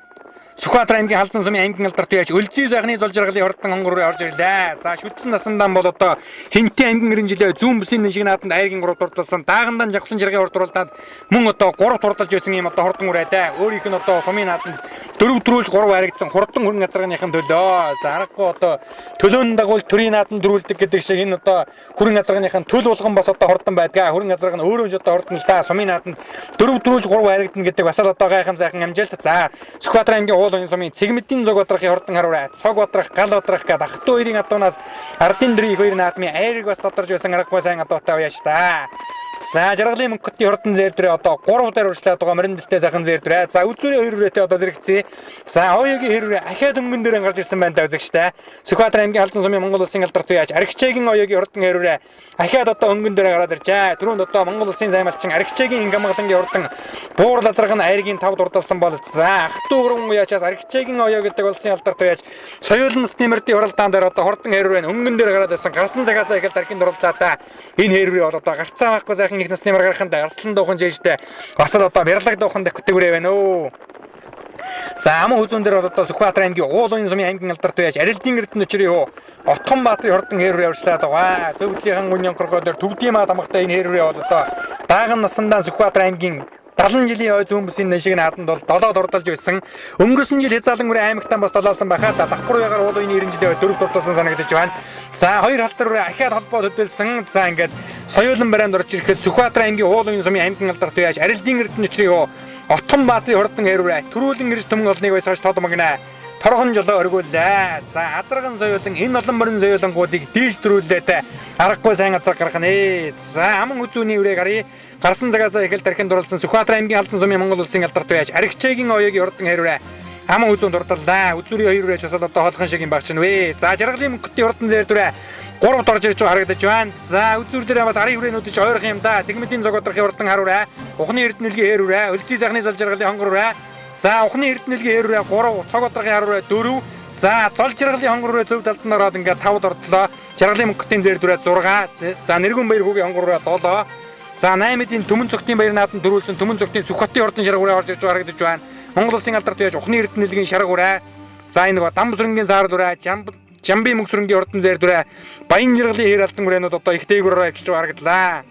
Сүхбаатар аймгийн Халзан сумын аймгийн алдарт байж Өлзий сайхны зол жаргалын хурдан хонгороо орж ирлээ. За шүтлэн насандаа бол одоо Хинтээ аймгийн 90 жилийн зүүн бүсийн нижиг нааданд аяргийн 3 турталсан даагандан жавхлан жаргын урд уралдаанд мөн одоо 3 турталж байсан юм одоо хурдан үрээдээ. Өөрийнх нь одоо сумын нааданд 4 төрүүлж 3 харагдсан хурдан хөрөнгө азаргийнхын төлөө. За аргагүй одоо төлөөний дагуу төрийн нааданд дөрүүлдэг гэдэг шиг энэ одоо хөрөнгө азаргийнхын төл болгон бас одоо хурдан байдгаа. Хөрөнгө азарг нь өөрөө ч одоо хурдан л да. Сумын нааданд 4 төрүүлж 3 харагдана гэдэг бас л одоо гайхам сайхан амжилт. За Сүхбаатар аймгийн уулын сумын цэгмэдийн зог одрохын хурдан харуурай цог одрох гал одрох гэдэг ах トゥ хоёрын адуунаас ардын дэрийн их хоёр наадмын айрыг бас тодорж байсан аргагүй сайн адуутай уяаш та. За Жаргалын мөнгөтийн хурдан зээрдрээ одоо 3 дээр урьдчилаад байгаа морин дэлтэй сайхан зээрдрээ. За үзүүрийн хоёр хүрээтэй одоо зэрэгцээ. За оёгийн хэрвээ ахиад өнгөн дээр гарч ирсэн байна да үзэгчтэй. Сүхбаатар аймгийн Халзан сумын Монгол улсын алдарт байж Архичээгийн оёгийн хурдан хэрвээ ахиад одоо өнгөн дээр гараад иржээ. Түрүүнд одоо Монгол улсын займалчин Архичээгийн Ингамгалангийн хурдан буур лазаргын аяргийн 5 дурдалсан бол за ах トゥ гурван уяачаас Архичээгийн оёо гэдэг улсын алдарт байж соёлын насны мордын оролдоон дээр одоо хурдан хэрвээ өнгөн дээр гараад ирсэн. Гарсан цагаас эхэл тархинд оруулаа та. Энэ хэрвээ бол одоо гарцаа байхгүй сайхан их насны мар гараханд арслан дуухан жижтэй бас л одоо бярлаг дуухан дэвкэтгэврээ байна өө. За ам үзүүн дээр бол одоо Сүхбаатар аймгийн уулын сумын аймгийн алдарт байж Арилдын Эрдэнэчрийн Отхон баатарын хурдан хэрвээ урьдчилаад байгаа. Зөвлөлийн гүн онхоргоо дээр төвдийн маа тамгатай энэ хэрвээ бол одоо дааган насандаа Сүхбаатар аймгийн 70 жилийн ой зүүн бүсийн нишиг нааданд бол 7 дурдалж байсан. Өнгөрсөн жил Хязаалан үрээ аймагтан бас долоолсон байхад давхар уягаар уулын 90 жилийн ой 4 дурдалсан санагдаж байна. За хоёр халтар үрээ ахиад холбоо төдөлсөн. За ингээд соёлын барайнд орж ирэхэд Сүхбаатар аймгийн уулын сумын аймгийн алдарт байж Арилдын Эрдэнэчрийн Отхон баатарын хурдан хэрвээ төрүүлэн ирж төмөн олныг байсаж тод магнаа. Торхон жолоо өргүүлээ. За азарган соёлон энэ олон морин соёлонгуудыг дийлж дөрүүлээд аргагүй сайн азар гаргах нэ. За аман үзүүний үрээ гаръя. Гарсан цагаас эхэл тархинд дурлсан Сүхбаатар аймгийн Халзан сумын Монгол улсын алдарт байж Архичээгийн оёгийн хурдан хэрвээ аман үзүүн дурдаллаа. Үзүүрийн хоёр үрээ ч бас одоо холхон шиг юм баг чинь вэ. За Жаргалын мөнгөтийн хурдан зээрдүрээ 3 дорж ирж харагдаж байна. За үзүүр дээр бас арын хүрээнүүд ч ойрох юм да. Цэгмэдийн зог одрохын хурдан харуурай. Ухны эрдэнэлгийн хэрвээ Өлзий сайхны зол жаргалын хонгороо. За ухны эрдэнэлгийн хэрвээ 3 цог одрохын харуурай 4. За зол жаргалын хонгороо зөв талд нь ороод ингээд 5 дордлоо. Жаргалын мөнгөтийн зээрдүрээ 6. За нэргүн баяр хүүгийн хонгороо 7. За 8-ийн төмөн цогтын баяр нааданд дөрүүлсэн төмөн цогтын Сүхбатын хурдан шаргуурай орж ирж харагдаж байна. Монгол улсын алдарт байж ухны эрдэнэлгийн шаргуурай. За энэ ба дам сүрэнгийн саарлуурай, Жамби мөнгө сүрэнгийн хурдан зээрдүрээ Баян жаргалын хэр алдан хүрээнүүд одоо их дээгүүрээр авчиж харагдлаа.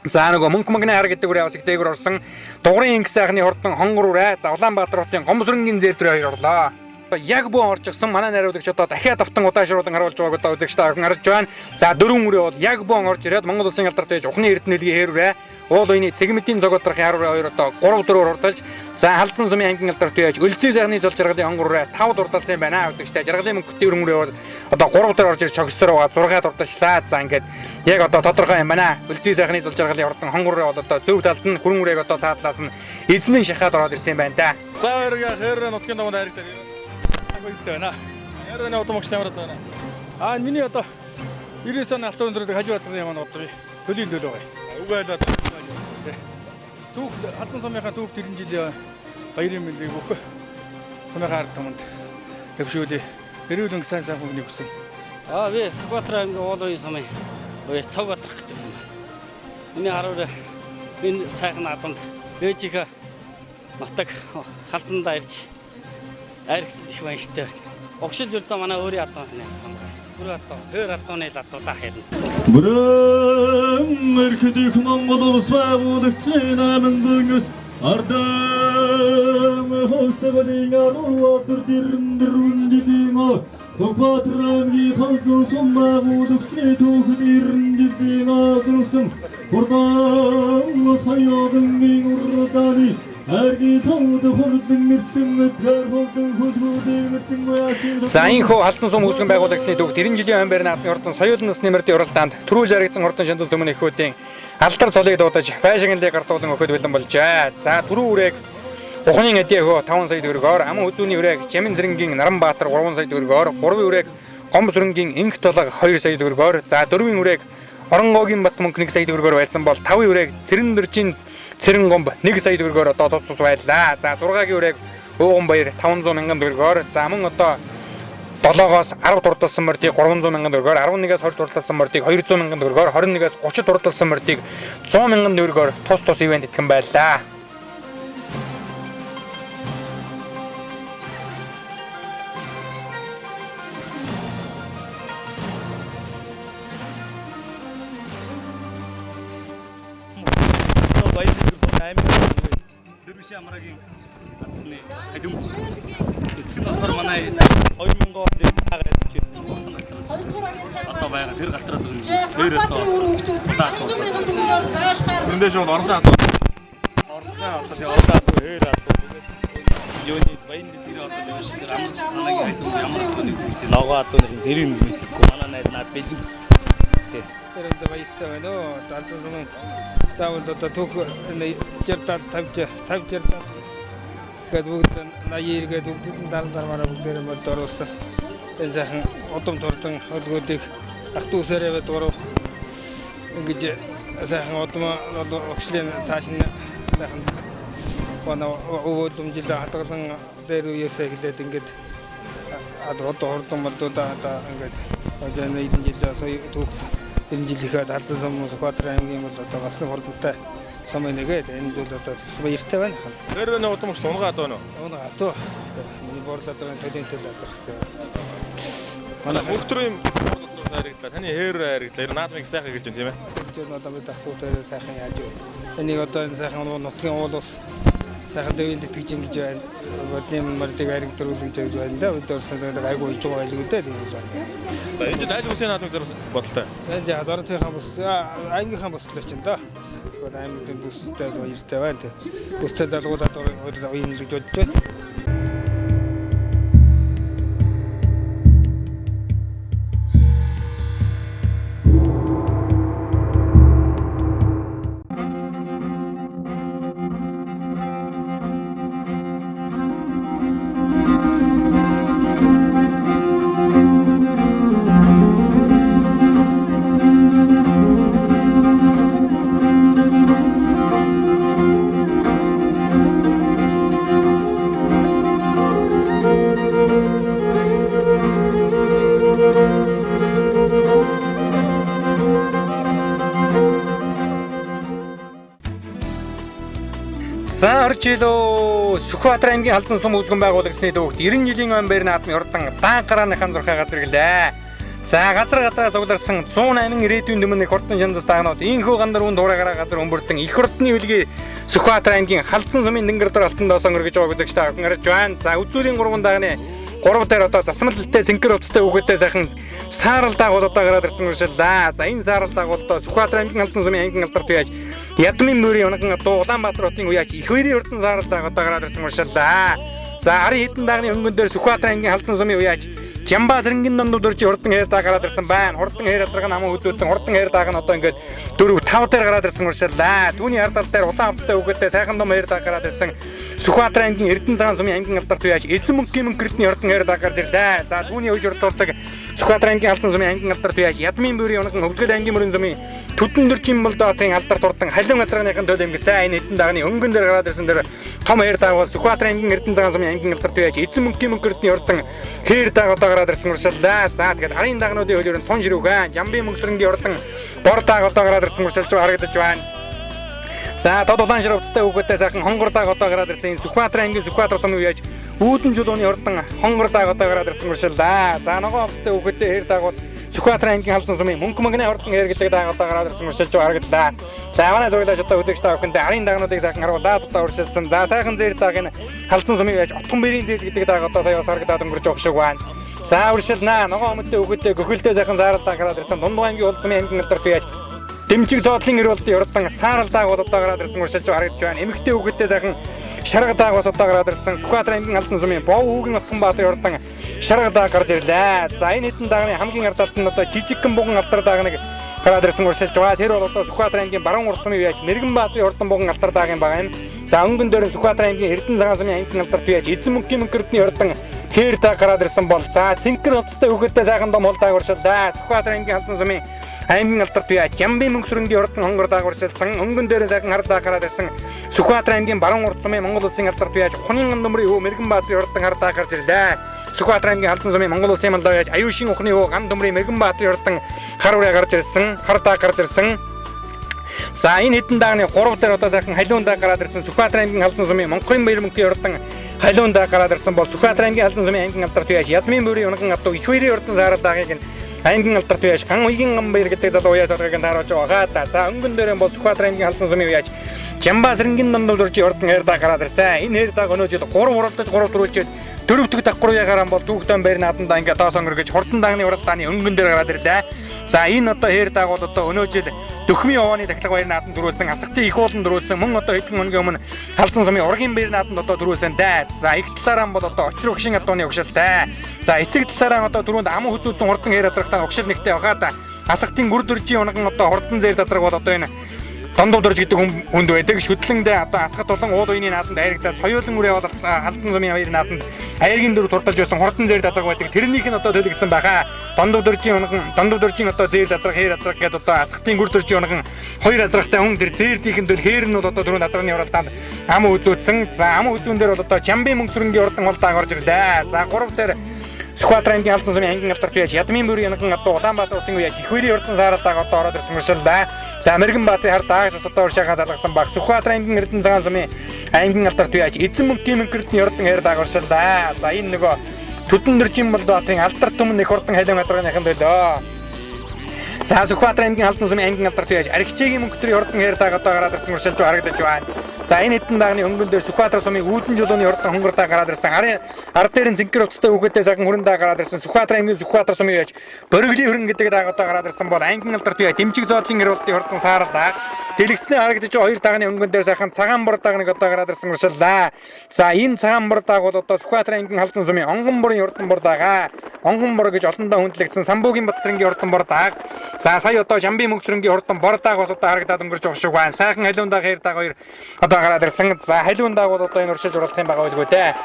За нөгөө мөнгө магны хар гэдэг үрээ бас их дээгүүр орсон. Дугрын инг сайхны хурдан хонгорурай. За Улаанбаатар хотын Гомсрэнгийн зээрдүрээ хоёр орлоо. Яг буу орж ирсэн манай найруулагч одоо дахиад автан удаашруулан харуулж байгааг одоо үзэгчтэй харж байна. За дөрвөн үрээ бол яг буу орж ирээд Монгол улсын алдарт байж ухны эрдэнэлгийн хэрвээ уул уйны цэгмэдийн зог одрохын харуу хоёр одоо 3-4 хурдалж за Халзан сумын аймгийн алдарт байж Өлзий сайхны зол жаргалын хонгорурай 5 дурдалсан юм байна. Үзэгчтэй жаргалын мөнгөтийн өрөнгөрөө бол одоо 3 дээр орж ирж чогсороо 6 дурдалчлаа. За ингээд яг одоо тодорхой юм байна. Өлзий сайхны зол жаргалын хурдан хонгорурай бол одоо зөв талд нь хүрэн үрээг одоо цаадлаас нь эзэн шахаад ороод ирсэн юм байна да. За хоёрыг хэрэг нутгийн даваад хайртай. Байна. Яраны автомагч тамираад байна. Миний одоо 90 оны алтан өндрийг хажуу бадрын ямаа одоо би хөлийн төлөө байгаа. Угаалаад. Түүх хатан сумынхаа түүх 90 жилийн баярын мэндийг бүх сумынхаа ард түмэнд төвшүүлээ. Эрүүл өнгө сайн хүнийг хүсэн. Би Сүхбаатар аймгийн уулын сумын цог батрах гэдэг юм. Миний хараар энэ сайхан наадамд ээжийнхээ нутаг халзандаа ирж айрагцсан их баяртай байна. Огшил өрдөө манай өөрийн атан байна. Өөр атан, хөр атаны латуудаа хэрнэ. Бүрэн эрхэдих Монгол улс байгуулагчны намын зүгээс ардам хосгодын аруур дэрэн жилийн Сүхбаатар аймгийн халзан сум байгуулагчны түүх 90 жилийн агуулсан хурдан саягийн урдааны За инхүү халдсан сум үүсгэн байгуулагчны түүх 90 жилийн ам барин наадмын хурдан соёлын насны нэмэртийн уралдаанд төрүүл жаргацсан хурдан шандас төмөн ихүүдийн алдар цолыг дуудаж байшинлыг гартуулан өгөхөд бэлэн болжээ. За түрүү үрээг Ухны эдээ хөө 5 сая төгрөгөөр, Аман үзүүний үрээг Жамин зэрэнгийн Наранбаатар 3 сая төгрөгөөр, 3-ын үрээг Гомбосрынгийн Инх толго 2 сая төгрөгөөр, за 4-ын үрээг Оронгогийн Бат мөнгө 1 сая төгрөгөөр байсан бол 5-ын үрээг Цэрэндэржийн Цэрэн гомб 1 сая төгрөгөөр одоо тус байлаа. За 6-гийн үрээг Ууган баяр 500 мянган төгрөгөөр, за мөн одоо 7-оос 10 дурдсан мөрдийг 300 мянган төгрөгөөр, 11-ээс 20 дурдсан мөрдийг 200 мянган төгрөгөөр, 21-ээс 30 дурдсан мөрдийг 100 мянган төгрөгөөр тус ивент итгэн байлаа. Тэрвиш амрагийн хатны хадим эцэг нь болохоор манай 2000 онд байгаа гэж одоо байгаа тэр гатраа зөв нэр одоо Эндээ шууд орхон хатуу. хэр юуны баяны тэр одоо шиг амар санаагийн амар нэг үсэн лого одоо нэрийг мэдхгүй манай найз над бэлдэн гэсэн. Тэрэнтэй баяртай байна уу? Далзан сумын таавал одоо түүх жирдал тавьж гээд бүгд наяаргээд бүгд дарамаараа бүгдээр мод оруулсан. Энэ сайхан удам турдан хөдгүүдийг ах トゥ усаараа дурав. Ингэж сайхан удам огшлын цааш нь сайхан бана өвөдөн жил хатгалан дээр үеэсээ хэлээд ингэж одоо хурдан модуудаа ингэж ажааны эдэн жилээ сая түүх энэ жилийнхээ далзан сум Сүхбаатар аймгийн бол одоо бас хурдтай сум нэгээд энэ бол одоо баяртай байна. Тэр нэг удам өгч унгаад байна уу? Унгаа тоо. Миний борлозрын төлөнтэй лазрахтай. Манай мөнхтрийн борлозроос харигдлаа. Таны хээр харигдлаа. Наадмыг сайхан хэлж байна тийм ээ. Тэр одоо бид асуутаар сайхан яаж вэ? Энийг одоо энэ сайхан нутгийн уул ус сайхан дэвэнд итгэж ингэж байна. Бодны мордыг харигдруулж гэж байна да. Өдөрсөнд айгуу иж байгаа л үдээ тийм байна. За энэ аль үсгийн наадмыг зориулж бодолтой. Энэ яг дорнотын бус аймгийнхаа буслаач чинь да. Эсвэл аймгийн бүстэй баяртай байна тий. Бүстэй залгуудад уян гэж бодож байна. За оржилоо Сүхбаатар аймгийн халзан сум үүсгэн байгуулагчны түүхт 90 жилийн ам барин наадмын хурдан даан гарааныхан зурхаа газар гэлээ. За газар сугларсан 108 ирээдүйн төмөн хурдан шандас таагнууд инхүү гандар үн дураагаараа газар өмбөрдөн их хурдны үлгий Сүхбаатар аймгийн халзан сумын дэнгэр дор алтан доосон өргөж байгааг үзэгчтэй аван гарч байна. За үзүүлийн 3 даагны 3 дээр одоо засмалтай синкер уцтай өгөөтэй сайхан саарал даагууд одоо гараад ирсэн гэршэлдээ. За энэ саарал даагууд одоо Сүхбаатар аймгийн халзан сумын аймгийн алдарт яаж Ядмын мөрийн унаган одоо Улаанбаатар хотын үеч их хоёрын урдан саарал дааг одоо гараад ирсэн гэршэлдээ. За 10 хэдэн даагны хөнгөн дээр Сүхбаатар аймгийн халзан сумын үеч Жамбаа зэрэнгийн дондууд урж хурдан хээр дааг гараад ирсэн байна. Хурдан хээр асраг намаа үзүүлсэн хурдан хээр дааг нь одоо ингээд 4-5 дээр гараад ирсэн гэршэлдээ. Түүний ардал дээр улаан амттай өгөөтэй сайхан том хээр дааг гараад ирсэн Сүхбаатар аймгийн Эрдэнэ цагаан сумын аймгийн алдарт үеч эзэн мөнхийн мөнгөртний хурдан хээр дааг гарч ирлээ. За түүний үеж урдуулдаг Сүхбаатар аймгийн Халзан сумын аймгийн алдар туяаж Ядмын бүрийн унаган Өвлгөл аймгийн мөрөн сумын Түтэн дөржин болдоотын алдар турдан халиун газрынхын төлөв эмгэсэн энэ хэдэн дагны өнгөн дээр гараад ирсэн дээр том хэр дагвал Сүхбаатар аймгийн Эрдэнэ цагаан сумын аймгийн алдар туяаж эзэн мөнхийн мөнгөртний ордон хэр даг одоо гараад ирсэн уршиллаа. За тэгээд арын дагнуудын хөлөөр нь тун ширүүхэн Ямбын мөнгөлрөнгийн ордон бор даг одоо гараад ирсэн уршилж харагдаж байна. За дод улаан ширүүцтэй үгтэй сайхан хонгор даг одоо гараад ирсэн Сүхбаатар аймгийн Сүхбаатар сумын үеж үүдэн жулууны ордон хонгор даг одоо гараад ирсэн уршиллаа. За ногоон овцтой үгтэй хэр дагвал Сүхбаатар аймгийн Халзан сумын мөнх мөнгөний ордон эргэлдэг даг одоо гараад ирсэн уршилж харагдлаа. За манай зөвлөж одоо үзэгч та бүхэнд арын дагнуудыг сайхан харуулаад одоо уршилсан. За сайхан зэр даг энэ Халзан сумын үеж отгон бэрийн зэр гэдэг даг одоо сая харагдаад өнгөрч явах шиг байна. За уршилнаа ногоон өмдөө үгтэй гөхөлтэй сайхан заарлаа гараад ирсэн Дундгой аймгийн Улс сумын аймгийн алдар туяаж Дэмжиг зоодлын эрүүлтийн ордон саарал даг одоо гараад ирсэн уршилж харагдж байна. Эмэгтэй үгтэй сайхан шарга даг бас одоо гараад ирсэн Сүхбаатар аймгийн Халзан сумын Бов хүүгийн Отгонбаатарын ордон шарга даг гарч ирлээ. За энэ хэдэн дагны хамгийн ард талд нь одоо жижигхэн буган алдар даг нэг гараад ирсэн уршилж байгаа. Тэр бол одоо Сүхбаатар аймгийн Баруун урд сумын үеж Мэргэнбаатарын ордон буган алдар даг юм байгаа юм. За өнгөн дээр нь Сүхбаатар аймгийн Эрдэнэ цагаан сумын аймгийн алдар туяаж эзэн мөнхийн мөнгөртний ордон хэр даг гараад ирсэн бол за цэнхэр утастай үгтэй сайхан том хол даг уршиллаа. Сүхбаатар аймгийн Халзан сумын аймгийн алдар туяаж Ямбын мөнгөрөнгийн ордон хонгор даг уршилсан. Өнгөн дээр сайхан хар даг гараад ирсэн Сүхбаатар аймгийн Баруун урд сумын Монгол улсын алдар туяаж Хунын нөмрийн хөө Мэргэнбаатарын ордон хар даг гарч ирлээ. Сүхбаатар аймгийн Халзан сумын Монгол улсын малдаа яаж Аюушийн ухны хөө ган төмрийн Мэргэнбаатарын ордон хар ураа гарч ирсэн. Хар даг гарч ирсэн. За энэ хэдэн дагны 3 дээр одоо сайхан халиун даг гараад ирсэн Сүхбаатар аймгийн Халзан сумын Монголын баяр мөнхийн ордон халиун даг гараад ирсэн бол Сүхбаатар аймгийн Халзан сумын аймгийн алдар туяаж Ядмын бүрийн унаган атуу их хоёрын ордон саарал дагыг аймгийн алдар туяаж ган уйгийн ган баяр гэдэг залуу уяас оргыг тааруулж байгаа да. За өнгөн дээр бол Сүхбаатар аймгийн Халзан сумын уяаж Жамбасрынгийн Нандав дуржийн ордон хэр даг гараад ирсэн. Энэ хэр даг өнөө жил 3 уралдаж 3 төрүүлчихэд дөрөвдөг даггур ягаран бол Түүхтэн баяр наадандаа ингээд доос өнгөргөж хурдан дагны уралдааны өнгөн дээр гараад ирлээ. За энэ одоо хэр даг бол одоо өнөө жил Дөхмийн овооны тахлаг баяр нааданд дөрүүлсэн асгатын их ууланд дөрүүлсэн мөн одоо хэдэн өдрийн өмнө Халзан сумын ургийн баяр нааданд одоо дөрүүлсэн даа. За их талаараа бол одоо очир өгшин адууны өгшилтэй. За эцэг талаараа одоо дөрөнд ам хүзүүлсэн хурдан хэр азрахтаа өгшил нэгтэй байгаа да. Асгатын гүр дөржийн унаган одоо хурдан зэр дадраг бол одоо энэ Дондов дөрж гэдэг хүнд байдаг. Шүтлэндээ одоо асгат болон уул уйны нааданд айрагдаад соёолын үрээ бол Халзан сумын баяр нааданд айргийн дөрөв турталж байсан хурдан зэр дадраг байдаг. Тэрнийх нь одоо төлөгсөн байгаа. Дондов дөржийн унаган Дондов дөржийн одоо зэр дадраг хэр дадраг гэдэг одоо асгатын гүр дөржийн унаган хоёр азрахтай хүн тэр зэрдийнхэн дөр хэр нь бол одоо дөрөв азрагны уралдаанд ам үзүүлсэн. За ам үзүүн дээр бол одоо Жамбын мөнгөрөнгийн ордон бол даг орж ирлээ. За 3 дээр Сүхбаатар аймгийн Халзан сумын аймгийн алдар туяаж Ядмын бүрийн унаган атуу Улаанбаатар урдын үеж их хоёрын ордон саарал даг одоо ороод ирсэн уршиллаа. За Мэргэнбаатарын хар даагш одоо уршаагаа залгасан баг Сүхбаатар аймгийн Эрдэнэ цагаан сумын аймгийн алдар туяаж эзэн мөнхийн мөнгөртний ордон хэр даг уршиллаа. За энэ нөгөө Түтэн дөржин болдоотын алдар түмэн их ордон халиун газрынхын төлөө. За Сүхбаатар аймгийн Халзан сумын аймгийн алдар туяаж Аригчээгийн мөнгөтрийн ордон хэр даг одоо гараад ирсэн уршилж харагдаж байна. За энэ хэдэн дагны өнгөн дээр Сүхбаатар сумын үүдэн жулууны ордон хонгор даг гараад ирсэн. Ард дээр нь цэнхэр утастай үгтэй сайхан хүрэн даг гараад ирсэн. Сүхбаатар аймгийн Сүхбаатар сумын яж Бориглийн хөрөн гэдэг даг одоо гараад ирсэн бол аймгийн алдар туяа Дэмжиг зоодлын эрүүлтийн ордон саарал даг. Дэлгэцний харагдаж хоёр дагны өнгөн дээр сайхан цагаан бор даг нэг одоо гараад ирсэн уршиллаа. За энэ цагаан бор даг бол одоо Сүхбаатар аймгийн Халзан сумын Онгон борын ордон бор дагаа. Онгон бор гэж олондоо хүндлэгдсэн Самбуугийн Батрынгийн ордон бор даг. За сая одоо Жамбын мөнгөрөнгийн ордон бор даг бас одоо харагдаад өнгөрч явах шиг байна. Сайхан халиун даг хэр даг хоёр одоо гараад ирсэн. За халиун даг бол одоо энэ уршилж уралдах юм байгаа байлгүй дээ.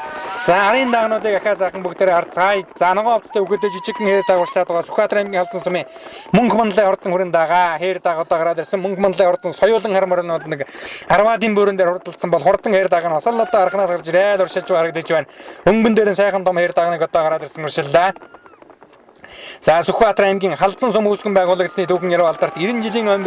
За арын дагнуудыг ахаа сайхан бүгдээрээ харж цай. За ногоон овцтой үгтэй жижигхэн хэр даг уршлаад байгаа Сүхбаатар аймгийн Халзан сумын мөнх манлын ордон хүрэн дагаа. Хэр даг одоо гараад ирсэн мөнх манлын ордон соёолын хармарнууд нэг Арвадын бөөрөн дээр хурдталсан бол хурдан хэр даг нь бас л одоо арханаас гарч ирээд уршилж харагдаж байна. Өнгөн дээр нь сайхан том хэр даг нэг одоо гараад ирсэн уршиллаа. За Сүхбаатар аймгийн Халзан сум үүсгэн байгуулагчдын төвхөн яруу алдарт 90 жилийн өн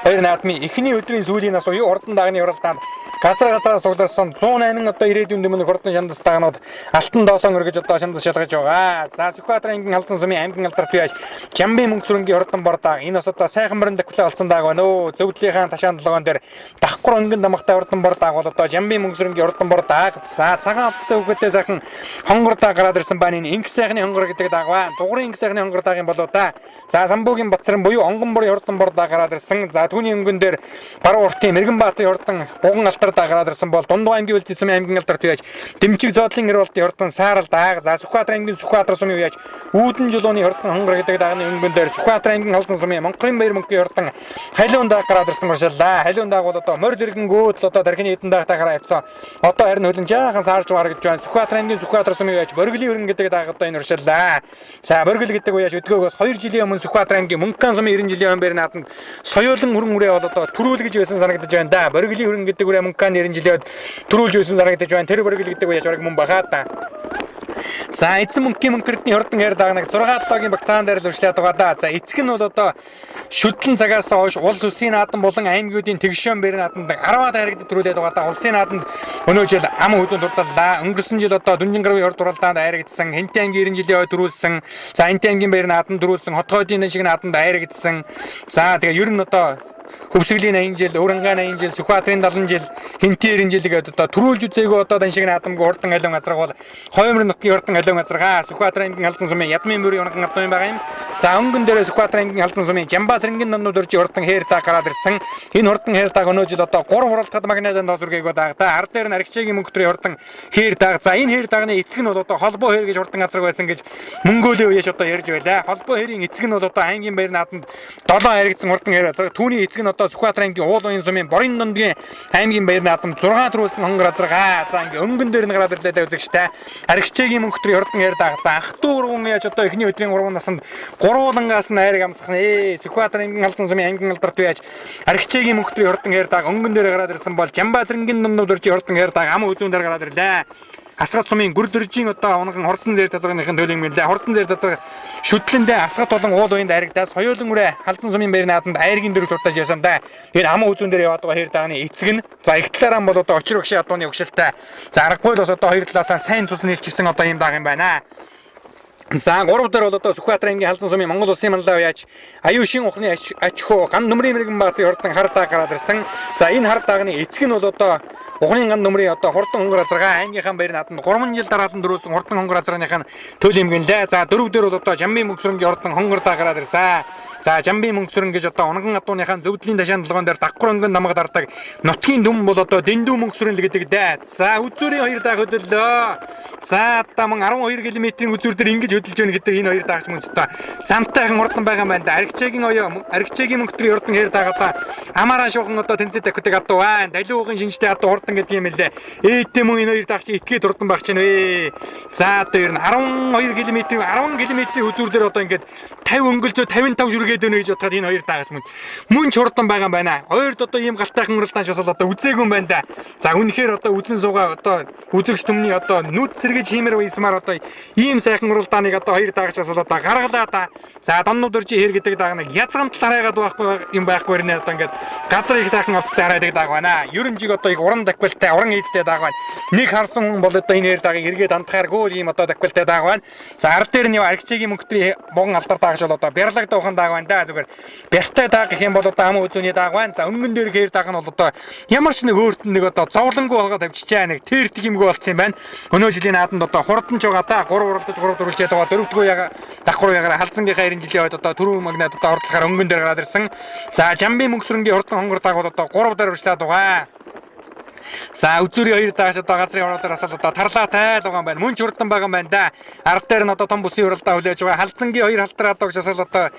баяр наадмын эхний өдрийн сүүлийн нас уян ордон дагны уралдаанд газар сугларсан 108 одоо ирээдүйн дэмнэх хурдан шандас дагнууд алтан доосоо өргөж одоо шандас шалгаж байгаа. За Сүхбаатар аймгийн Халзан сумын аймгийн алдар туяаж Жамбын мөнгөрөнгийн ордон бор даг. Энэ бас одоо сайхан мөрөнд дэвлээ олсон даг байна өө. Зөвдлийнхаа ташаан толгоон дээр давхар өнгөн дамгтай ордон бор даг бол одоо Жамбын мөнгөрөнгийн ордон бор даг. За цагаан авцтай үгтэй сайхан хонгор даг гараад ирсэн байна. Энэ инх сайхны хонгор гэдэг даг байна. Дугрын инх сайхны хонгор дагийн болоо да. За Самбуугийн Батрын буюу Онгон борын ордон бор даг гараад ирсэн. За түүний өнгөн дээр баруун уртын Мэргэнбаатарын ордон буган алтар хангартаа гараад ирсэн бол Дундгой аймгийн Үлзий сумын аймгийн алдарт үеж Дэмчиг зоодлын гэрэлтийн хурдан Саарал дааг за Сүхбаатар аймгийн Сүхбаатар сумын үеж Үүдэн жилууны хурдан хонгор гэдэг дагны өнгөн дээр Сүхбаатар аймгийн Халзан сумын Монголын баяр мөнхийн хурдан Халиун дааг гараад ирсэн маршаллаа. Халиун дааг бол одоо морь дэргэн гөөдл одоо тархины хэдэн даагтаа гараа явцсан. Одоо харин хөлн жаахан саарж гараа гэж байна. Сүхбаатар аймгийн Сүхбаатар сумын үеж Боргөлийн хөрөн гэдэг дааг одоо энэ маршаллаа. За Боргөл гэдэг үеж өдгөөгөөс 2 жилийн өмнө Сүхбаатар аймгийн Мөнхган сумын 90 жилийн баяр нааданд соёолон хөрөн үрээ бол одоо төрүүл гэж байсан санагдаж байна да. Боргөлийн хөрөн гэдэг үрээ Мөнхган 90 жилийн төрүүлж байсан санагдаж байна. Тэр Боргөл гэдэг үеж бараг мөн бахаа та. За эцэн мөнхийн мөнхөрдний хурдан хэр дагнаг 6 7-гийн багцаан дээр л үргэлжлээд байгаа да. За эцэг нь бол одоо шүтлэн цагаас хойш улс улсын наадам болон аймагуудын тэгшэн бэр наадамд 10-аад харигдад төрүүлээд байгаа да. Улсын наадамд өнөө жил ам үзүүн дурдаллаа. Өнгөрсөн жил одоо Дүнжин гаруй урд уралдаанд харигдсан. Хэнтэй аймгийн 90 жилийн ой төрүүлсэн. За Хэнтэй аймгийн бэр наадамд төрүүлсэн. Хотгойдын шиг наадамд харигдсан. За тэгээ ер нь одоо Хөвсгөлийн 80 жил, Өрөнгөн 80 жил, Сүхбаатарын 70 жил, Хинтийн 90 жил гэдэг одоо төрүүлж үзээгүй одоо дан шиг наадамгүй хурдан халуун газар бол Хоймор нутгийн хурдан халуун газар Сүхбаатар аймгийн Халзан сумын Ядмын мөрийн унган авдын байгаа юм. За өнгөн дээрээ Сүхбаатар аймгийн Халзан сумын Жамбаас рэнгийн номнууд өрж хурдан хээр таа гараад ирсэн. Энэ хурдан хээр таа өнөө жил одоо 3 хуралдахад магнитын тоосүргээг байгаа да. Ард дээр нь аригчаагийн мөнгөтрийн хурдан хээр таа. За энэ хээр таагны эцэг нь бол одоо холбоо хээр гэж хурдан газар байсан гэж мөнгөөлөө үеэш одоо ярьж байлаа. Холбоо хэрийн эцэг нь бол одоо аймгийн баяр наадамд 7 харигдсан хурдан хээр газар. Түүний эцэг нь одоо Сүхбаатар аймгийн Уул уян сумын Борин дундгийн аймгийн баяр наадамд 6 төрүүлсэн хонгор азаргаа. За ингээ өнгөн дээр нь гараад ирлээ үзэгчтэй. Аригчаагийн мөнгөтрийн хурдан хээр таа. За ах トゥ урган яаж одоо эхний өдрийн 3 насанд гурвуулангаас нь хайрыг амсах нэ. Сүхбаатар аймгийн Халзан сумын аймгийн алдарт байж аригчаагийн мөнгөтрийн хурдан хээр таа өнгөн дээр гараад ирсэн бол Жамбаас рэнгийн номнууд өрж хурдан хээр таа ам үзүүн дээр гараад ирлээ. Асгат сумын гүрдэржийн одоо унган хурдан зэр тазгааныхын төлөв юм лээ. Хурдан зэр тазгаа шүтлэндээ асгат болон уул уянд харигдаад соёолон үрэ Халзан сумын баяр наадамд айргийн дөрөв туртаж ясан да. Тэр ам үзүүн дээр яваад байгаа хэр дааны эцэг нь за их талаараа бол одоо очир өгшөө адууны өгшөлтэй. За аргагүй л бас одоо хоёр талаасаа сайн цус нийлчихсэн одоо юм дааг юм байна. За 3 дээр бол одоо Сүхбаатар аймгийн Халзан сумын Монгол улсын манлаа уяж аюу шин ухны аж хуу ган нөмрийн мэрэгэн баатын хурдан хардаа гараад ирсэн. За энэ хар даагны эцэг нь бол одоо ухны ган нөмрийн одоо хурдан хонгор азаргаа аймгийнхаа баяр наадамд 3 жил дараалан дөрүүлсэн хурдан хонгор азрааныхаа төл эмгэнлээ. За 4 дээр бол одоо Жамбын мөнгөсрөнгийн хурдан хонгор даа гараад ирсэн. За Жамбын мөнгөсрөн гэж одоо унган адууныхаа зөвдлийн ташаан толгоон дээр даггур өнгөн намаг дардаг нутгийн дүн бол одоо дэндүү мөнгөсрөн л гэдэг дээ. За үзүүрийн 2 даа хөдөллөө. За одоо мөн 12 км-ийн үзүүр дээр ингэж хөдөлж өгнө гэдэг энэ 2 даагч мөн ч одоо самтайхан хурдан байгаа юм байна да. Аригчаагийн мөнгөтрийн хурдан хээр даагаа амаараа шуухан одоо тэнцээ тавьдаг адуу байна. Далиугын шинжтэй адуу хурдан гэдэг юм лээ. Ээдтэй мөн энэ 2 даагч итгээд хурдан багч нь вэ. За одоо ер нь 12 км 10 км-ийн үзүүр дээр одоо ингээд 50 өнгөлцөө 55 шүргээд өнө гэж бодоход энэ 2 даагч мөн ч хурдан байгаа юм байна. Хоёрд одоо ийм галтайхан уралдаан шусал одоо үзээгүй юм байна да. За үнэхээр одоо үзэн суугаа одоо үзэгч түмний одоо нүд сэргэж хиймэр байсмаар одоо ийм сайхан уралдааныг одоо 2 даагч шусал одоо гаргалаа да. За доннууд өржи хэр гэдэг дааг нэг язгамтлаар хайгаад байхгүй юм байхгүй нэ одоо ингээд газар их сайхан авцтай хараадаг дааг байна. Ерөнжиг одоо их уран даквалтай уран эзтэй дааг байна. Нэг харсан хүн бол одоо энэ 2 даагийг эргээд андахааргүй ийм одоо даквалтай дааг байна. За ард дээр нь аригчаагийн мөнгөтрийн богон алдар даагч бол одоо бярлаг дуухан дааг байна да. Зүгээр бяртай дааг гэх юм бол одоо ам үзүүний дааг байна. За өнгөн дээр хээр дааг нь бол одоо ямар ч нэг өөрт нэг одоо зовлонгүй болгоод авчижаа нэг тэрт гимгүй болцсон юм байна. Өнөө жилийн наадамд одоо хурдан ч байгаа да. 3 уралдаж 3 дөрвөлжээд байгаа. 4-р яга дагхруу ягараа Халзангийнхаа 90 жилийн ойд одоо түрүү магнат одоо ордлохоор өнгөн дээр гараад ирсэн. За Жамбын мөнгөсрөнгийн хурдан хонгор дааг бол одоо 3 дээр үржлээд байгаа. За үзүүрийн 2 даагч одоо газрын ороо дээр асал одоо тарлаатай л байгаа юм байна. Мөн ч хурдан байгаа юм байна да. Ард дээр нь одоо том бүсийн уралдаа хүлээж байгаа. Халзангийн 2 халтараад огж асал одоо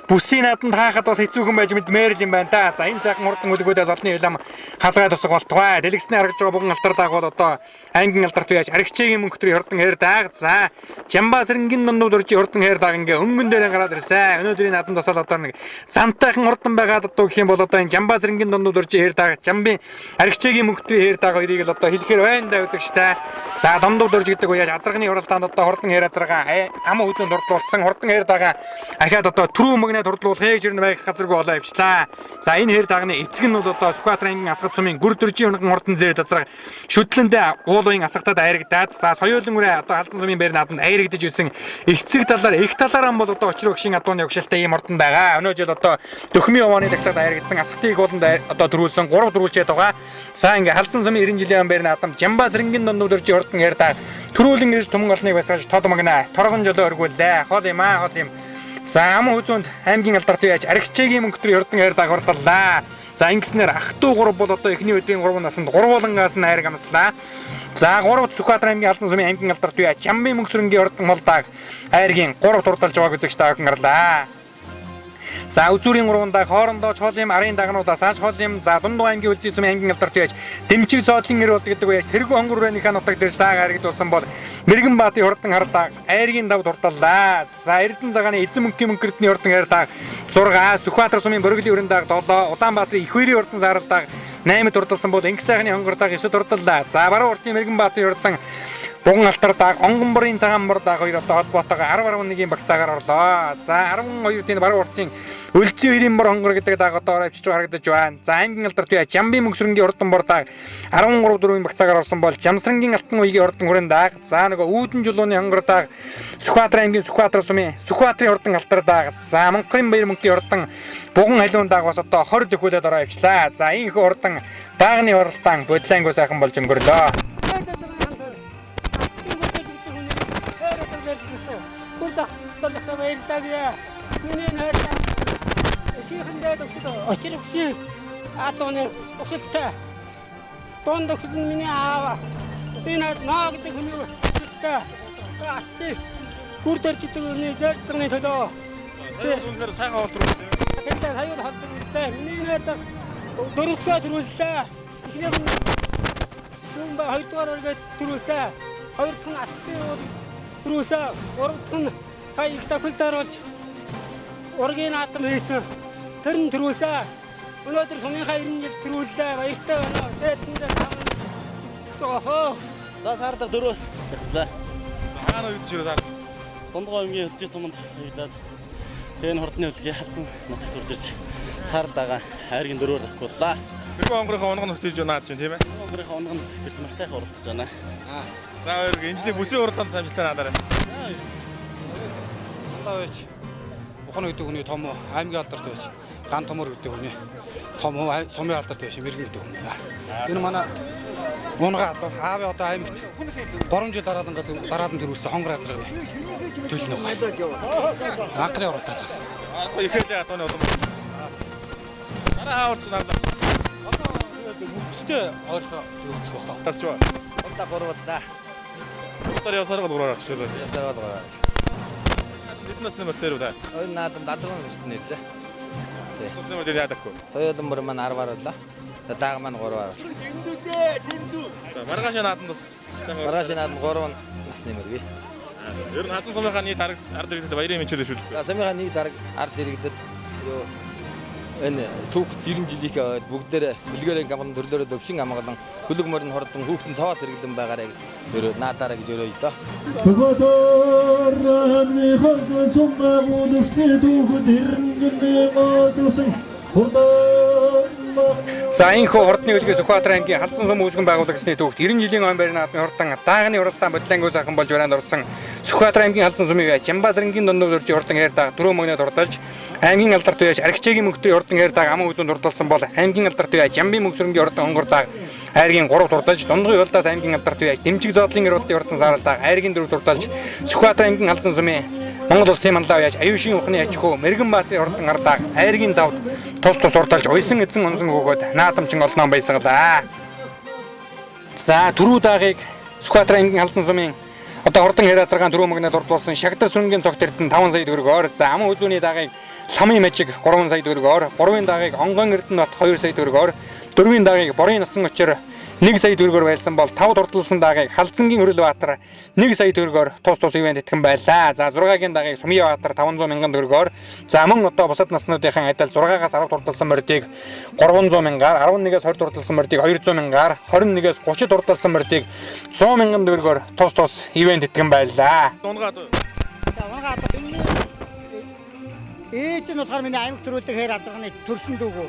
бүсийн нааданд хаахад бас хэцүүхэн байж мэдмээр л юм байна да. За энэ сайхан хурдан үлгүүдээс олонний улам хазгаа тусах болтугай. Дэлгэсний харагдж байгаа бүгэн алтар дааг бол одоо аймгийн алдарт үеж аригчаагийн мөнгөтрийн хурдан хээр дааг. За Жамбаас рэнгийн номнууд өржи хурдан хээр дааг ингээ өнгөн дээр гараад ирсэн. Өнөөдрийн нааданд бас одоо нэг зантайхан хурдан байгаад одоо гэх юм бол одоо энэ Жамбаас рэнгийн номнууд өржи хээр дааг. Жамбын аригчаагийн мөнгөтрийн хээр дааг хоёрыг л одоо хэлэхээр байна да үзэгчтэй. За дондууд өрж гэдэг үеж азарганы уралдаанд одоо хурдан хээр азаргаа ам үзүүнд дурдлуулсан хурдан хээр даага ахаад одоо түрүү магнит хурдлуулах хийж ирнэ байх газаргүй болоо явчлаа. За энэ хээр даагны эцэг нь бол одоо Сүхбаатар аймгийн Асгат сумын гүрдэржийн хурдан зэр тазраг шүтлэндээ уулын асгатад айрагдаад за соёолон үрэ одоо Халзан сумын баяр нааданд айрагдаж ирсэн эцэг талаар их талаараа бол одоо очир өгшийн адууны өгшөлтэй ийм хурдан байгаа. Өнөө жил одоо Дөхмийн овооны тагтад айрагдсан асгатыг ууланд одоо дөрүүлсэн 3 дөрүүлчээд байгаа. За ингээ Халзан сумын 90 жилийн баяр наадам Жамбаас рэнгийн дондууд өржи хурдан хээр дааг төрүүлэн ирж түмэн олныг басгаж тод магна торгон жолоо өргүүллээ. Хол юм аа хол юм. За ам үзүүнд аймгийн алдарт үеж аригчаагийн мөнгөтрийн хурдан хээр дааг хурдаллаа. За ингэснээр ах トゥ 3 бол одоо эхний үеийн 3 наснд 3 болонгаас нь айраг амслаа. За 3-т Сүхбаатар аймгийн Халзан сумын аймгийн алдарт бие Чамбын мөнгөсрөнгийн ордон молдааг айргийн 3 турдалж байгааг үзэгч та бүхэн гарлаа. За үзүүрийн 3 дааг хоорондоо Чоолын арын дагнуудаас ааж Чоолын за Дундуу аймгийн Үлзий сумын аймгийн алдарт бие Дэмчиг зоодлын нэр болдог гэдэг үеэс тэргүй хонгор өрөөний ханутаг дээр таагаар хэрэгдүүлсэн бол Мэргэн Баатын ордон хардааг айргийн дав турдаллаа. За Эрдэнэ цагааны эзэн мөнхийн мөнгөрдний ордон хардааг 6, Сүхбаатар сумын Бөргөлийн өрөөний дааг 7, Улаанбаатарын их хоёрын ордон заралдааг 8 турдалсан бол Инх сайхны хонгордааг 9 турдаллаа. За Баруун уртын Мэргэн Баатын ордон Буган алтардааг Онгонборын цагаан мордааг хоёр одоо холбоотойгоо 10-11-ийн багцаагаар орлоо. За 12-ийн Баруун уртын Үлзий хоёрын мор хонгор гэдэг дааг одоо авчиж харагдаж байна. За аймгийн алдарт бие Чамбын мөнгөсрөнгийн ордон бордааг 13-4-ийн багцаагаар орсон бол Жамсрангийн алтан уягийн ордон хүрэн дааг. За нөгөө Үүдэн жулууны хонгор дааг Сүхбаатар аймгийн Сүхбаатар сумын Сүхбаатарын ордон алтар дааг. За Монголын баяр мөнхийн ордон Буган халуун дааг бас одоо 20 дөхүүлээд ороо авчлаа. За энэ ордон даагны оролтон бодлонгоо сайхан болж өнгөрлөө. Миний нэртэй ихэнхдээ очир өгсөн атоны өсөлтөө донд өгсөн миний аав энэ наа гэдэг хүний өсөлтөө асти бүрдэрч идэг хүний зэрэгцний төлөө үнээр сайхан олдруу. тэгээд хаяг халдварлаа. Миний нэртэй дөрөвдүгээр төрүүллээ. Эхнийх нь зүүн хоёрдугаар өргөд төрүүлсэн. Хоёр дахь нь асти төрүүлсэн. Гурав дахь нь сая их тахилтаар болж ургийн наадам хийсэн. Тэр нь төрүүлсэн. Өнөөдөр сумынхаа 90 жил төрүүллээ. Баяртай байна. Тэдэндээ таавал. За сардаг 4 тавьлаа. Хаана үед ширээ сар. Дундгой аймгийн Үлзий суманд хийдээд энэ хурдны хөлгийн Халзан нутагт урж ирж сард байгаа айргийн 4-өөр тавьлаа. Тэргүй онгорынхаа онгон нөхдөж байна чинь тийм ээ. Онгорынхаа онгон нутагт ирж маш сайхан уралдаж байна. За хоёр инженер бүсийн уралдаанд самжилтаа надаарай. Дандаа байж. Бухан гэдэг хүний том аймгийн алдарт байж. Ган томор гэдэг хүний том сумын алдарт байж мэрэгэн гэдэг хүн байна. Энэ манай унгаа одоо аавын одоо аймагт 3 жил дараалан төрүүлсэн хонгор хадрагны төлнө байгаа. Анхны оролдоод. Ихэдээ атоны улам. Араа хаалт надад. Мөкстэй ойрхоо төгсөх баха. Тарч ба. Удаа гурваллаа. Удаа явсараа гурваар арчлаа. Явсараа гурваар. Биднээс нэмэр дээр үү? Ой наадам дадрын өстөн нэрлээ. Биднээс нэмэр дээр яадаггүй. Соёлын мөр маань 10-аар боллоо. Даага маань 3-аар. Маргааш наадамдас. Маргааш наадам 3 нас нэмэргүй. Ер нь Халзан сумынхаа нийт ард иргэдэд баярын мэнчээр шүү дээ. Сумынхаа нийт ард иргэдэд юу энэ түүх 90 жилийнхээ бүгдээрээ бэлгэрийн гамган төрлөөрөө өвчин амгалан хөлөг морин хордон хүүхдэн цаваас иргэдэн байгаарай гэж наадаараа гэж өрөөе доо. Сүхбаатар аймгийн Халзан сумын бүдэгчний түүхэнд иргэнэ модусын За энэ хурдны хөлгийн Сүхбаатар аймгийн Халзан сум үүсгэн байгуулагчны түүхт 90 жилийн он байрны наадмын хурдан даагны уралдаан бодлонгоо сайхан болж бараанд орсон Сүхбаатар аймгийн Халзан сумын Жамбасрангийн дундуур уржи хурдан хайрдаг дөрөв мөнгөд урдалж аймгийн алдарт үеэс Архичээгийн мөнгөтэй хурдан хайрдаг аман үзүүнд урдалсан бол аймгийн алдарт үе Жамбын мөнгөсрөнгийн хурдан хонгордаг айргийн 3 турдалж дундгой улдаас аймгийн алдарт үе Дэмчиг зоодлын ирүүлтийн хурдан сааралдаг айргийн 4 турдалж Сүхбаатар аймгийн Халзан сумын Монгол улсын манлаа яаж аюушийн ухны аж ахуй Мэргэн Баатын ордон гардаг айргийн давд тус урдалж уйсан эзэн онсон өгөөд наадамчин олноон баясгалаа. За түрүү даагыг Сүхбаатар аймгийн Халзан сумын одоо хурдан хэрэг заргаан түрүү мөгнөд урдуулсан Шагдар сүрэнгийн цогт эрдэнэ 5 сая төгрөгөөр за аман үзүүний даагыг Ламын мажиг 3 сая төгрөгөөр 3-ын даагыг Онгон эрдэнэ бат 2 сая төгрөгөөр 4-ийн даагыг Борын насан очир 1 сая төгрөгөөр байлсан бол 5 дурдлсан даагыг Халзангийн Хөрөлбаатар 1 сая төгрөгөөр тус ивент тэтгэн байлаа. За 6-гийн даагыг Сумьябаатар 500 мянган төгрөгөөр за мөн одоо бусад наснуудынхаа адил 6-аас 10 дурдлсан мордыг 300 мянгаар 11-ээс 20 дурдлсан мордыг 200 мянгаар 21-ээс 30 дурдлсан мордыг 100 мянган төгрөгөөр тус ивент тэтгэн байлаа. Унгаад. За унгаад ээж нь болохоор миний аймаг төрүүлдэг хайр азарганы төрсөн дүүгөө.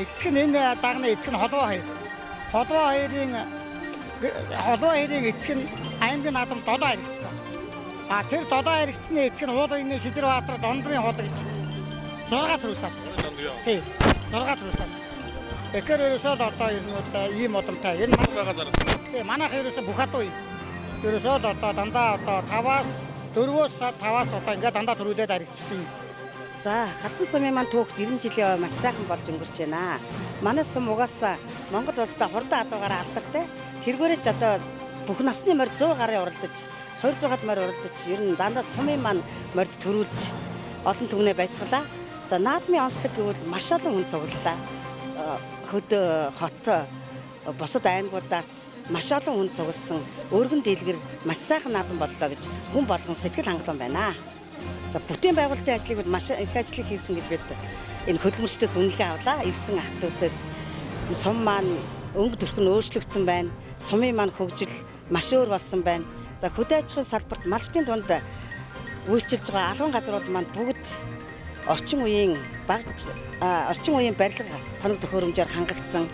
Эцэг нь энэ дагны эцэг нь холбоо хайр. Холбоо хайрын эцэг нь аймгийн наадам додоо хэрэгцсэн. Тэр додоо хэрэгцсэний эцэг нь уул уйны Шижирбаатар Дондмын хол гэж 6 төрүүлсэн. Тийм. 6 төрүүлсэн. Тэгэхээр ерөөсөө одоо ийм удамтай. Энэ манайх ерөөсөө бүх хатуу юм. Ерөөсөө одоо дандаа одоо 5-аас 4-өөс 5-аас одоо ингээд дандаа төрүүлээд харагдчихсан юм. За халдсан сумын маань түүхт 90 жилийн ой маш сайхан болж өнгөрч байна. Манай сум угаасаа Монгол улстай хурдан адуугаараа алдартай. Тэргээрээ ч одоо бүх насны морь 100 гарын уралдаж, 200-аад морь уралдаж, ер нь дандаа сумын маань морьд төрүүлж олон түмнээ баясгалаа. За наадмын онцлог гэвэл маш олон хүн цуглалаа. Хөдөө хот бусад аймагуудаас маш олон хүн цугласан өргөн дийлгэр маш сайхан наадам боллоо гэж хүн болгон сэтгэл хангалуун байна. За бүтээн байгуулалтын ажлыг маш их ажлыг хийсэн гэж бид энэ хөдөлмөрчдөөс үнэлгээ авлаа. Ирсэн ах トゥ усээс сум маань өнгө төрх нь өөрчлөгдсөн байна. Сумын маань хөгжил маш өөр болсон байна. За хөдөө аж ахуйн салбарт малчтын дунд үйлчилж байгаа албан газрууд маань бүгд орчин үеийн барилга тоног төхөөрөмжөөр хангагдсан.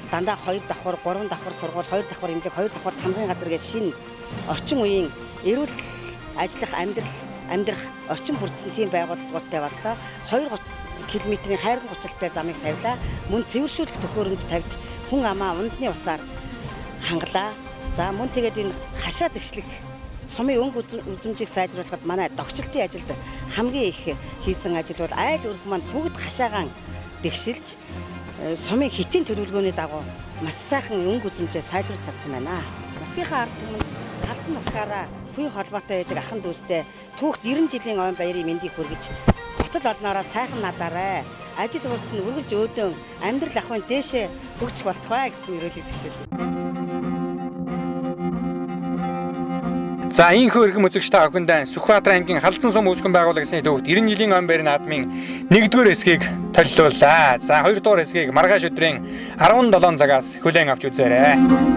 Дандаа 2 давхар, 3 давхар сургууль, 2 давхар эмнэлэг, 2 давхар тамгын газар гэж шинэ орчин үеийн эрүүл ажиллах амьдрах орчин бүрдсэн тийм байгууллагуудтай боллоо. 2 км-ийн хайрган гучлалтай замыг тавилаа. Мөн цэвэршүүлэх төхөөрөмж тавьж хүн амаа ундны усаар хангалаа. За мөн тэгээд энэ хашаа тэгшлэх сумын өнгө үзмжийг сайжруулахад манай догчлолтын ажилд хамгийн их хийсэн ажил бол айл өрх маань бүгд хашаагаан тэгшилж сумын хитийн төлөвлөгөөний дагуу маш сайхан өнгө үзмжээ сайжруулж чадсан байна. Нутгийнхаа ард түмэнд халдсан нутгаараа хүй холбоотой байдаг ахын дүүстэй түүхт 90 жилийн ойн баярын мэндийг хүргэж хотод олноороо сайхан надаарай. Ажил улс нь үргэлж өөдөн амьдрал ахын дээшээ хөгжих болтугай гэсэн өрөөлөг тэгшээлээ. За ийхүү эрхэм үзэгч та бүхэндээ Сүхбаатар аймгийн халдсан сум үүсгэн байгуулагчны төвд 90 жилийн он байрны наадмын 1-р хэсгийг толилууллаа. За 2-р хэсгийг маргааш өдрийн 17 цагаас хүлээн авч үзээрэй.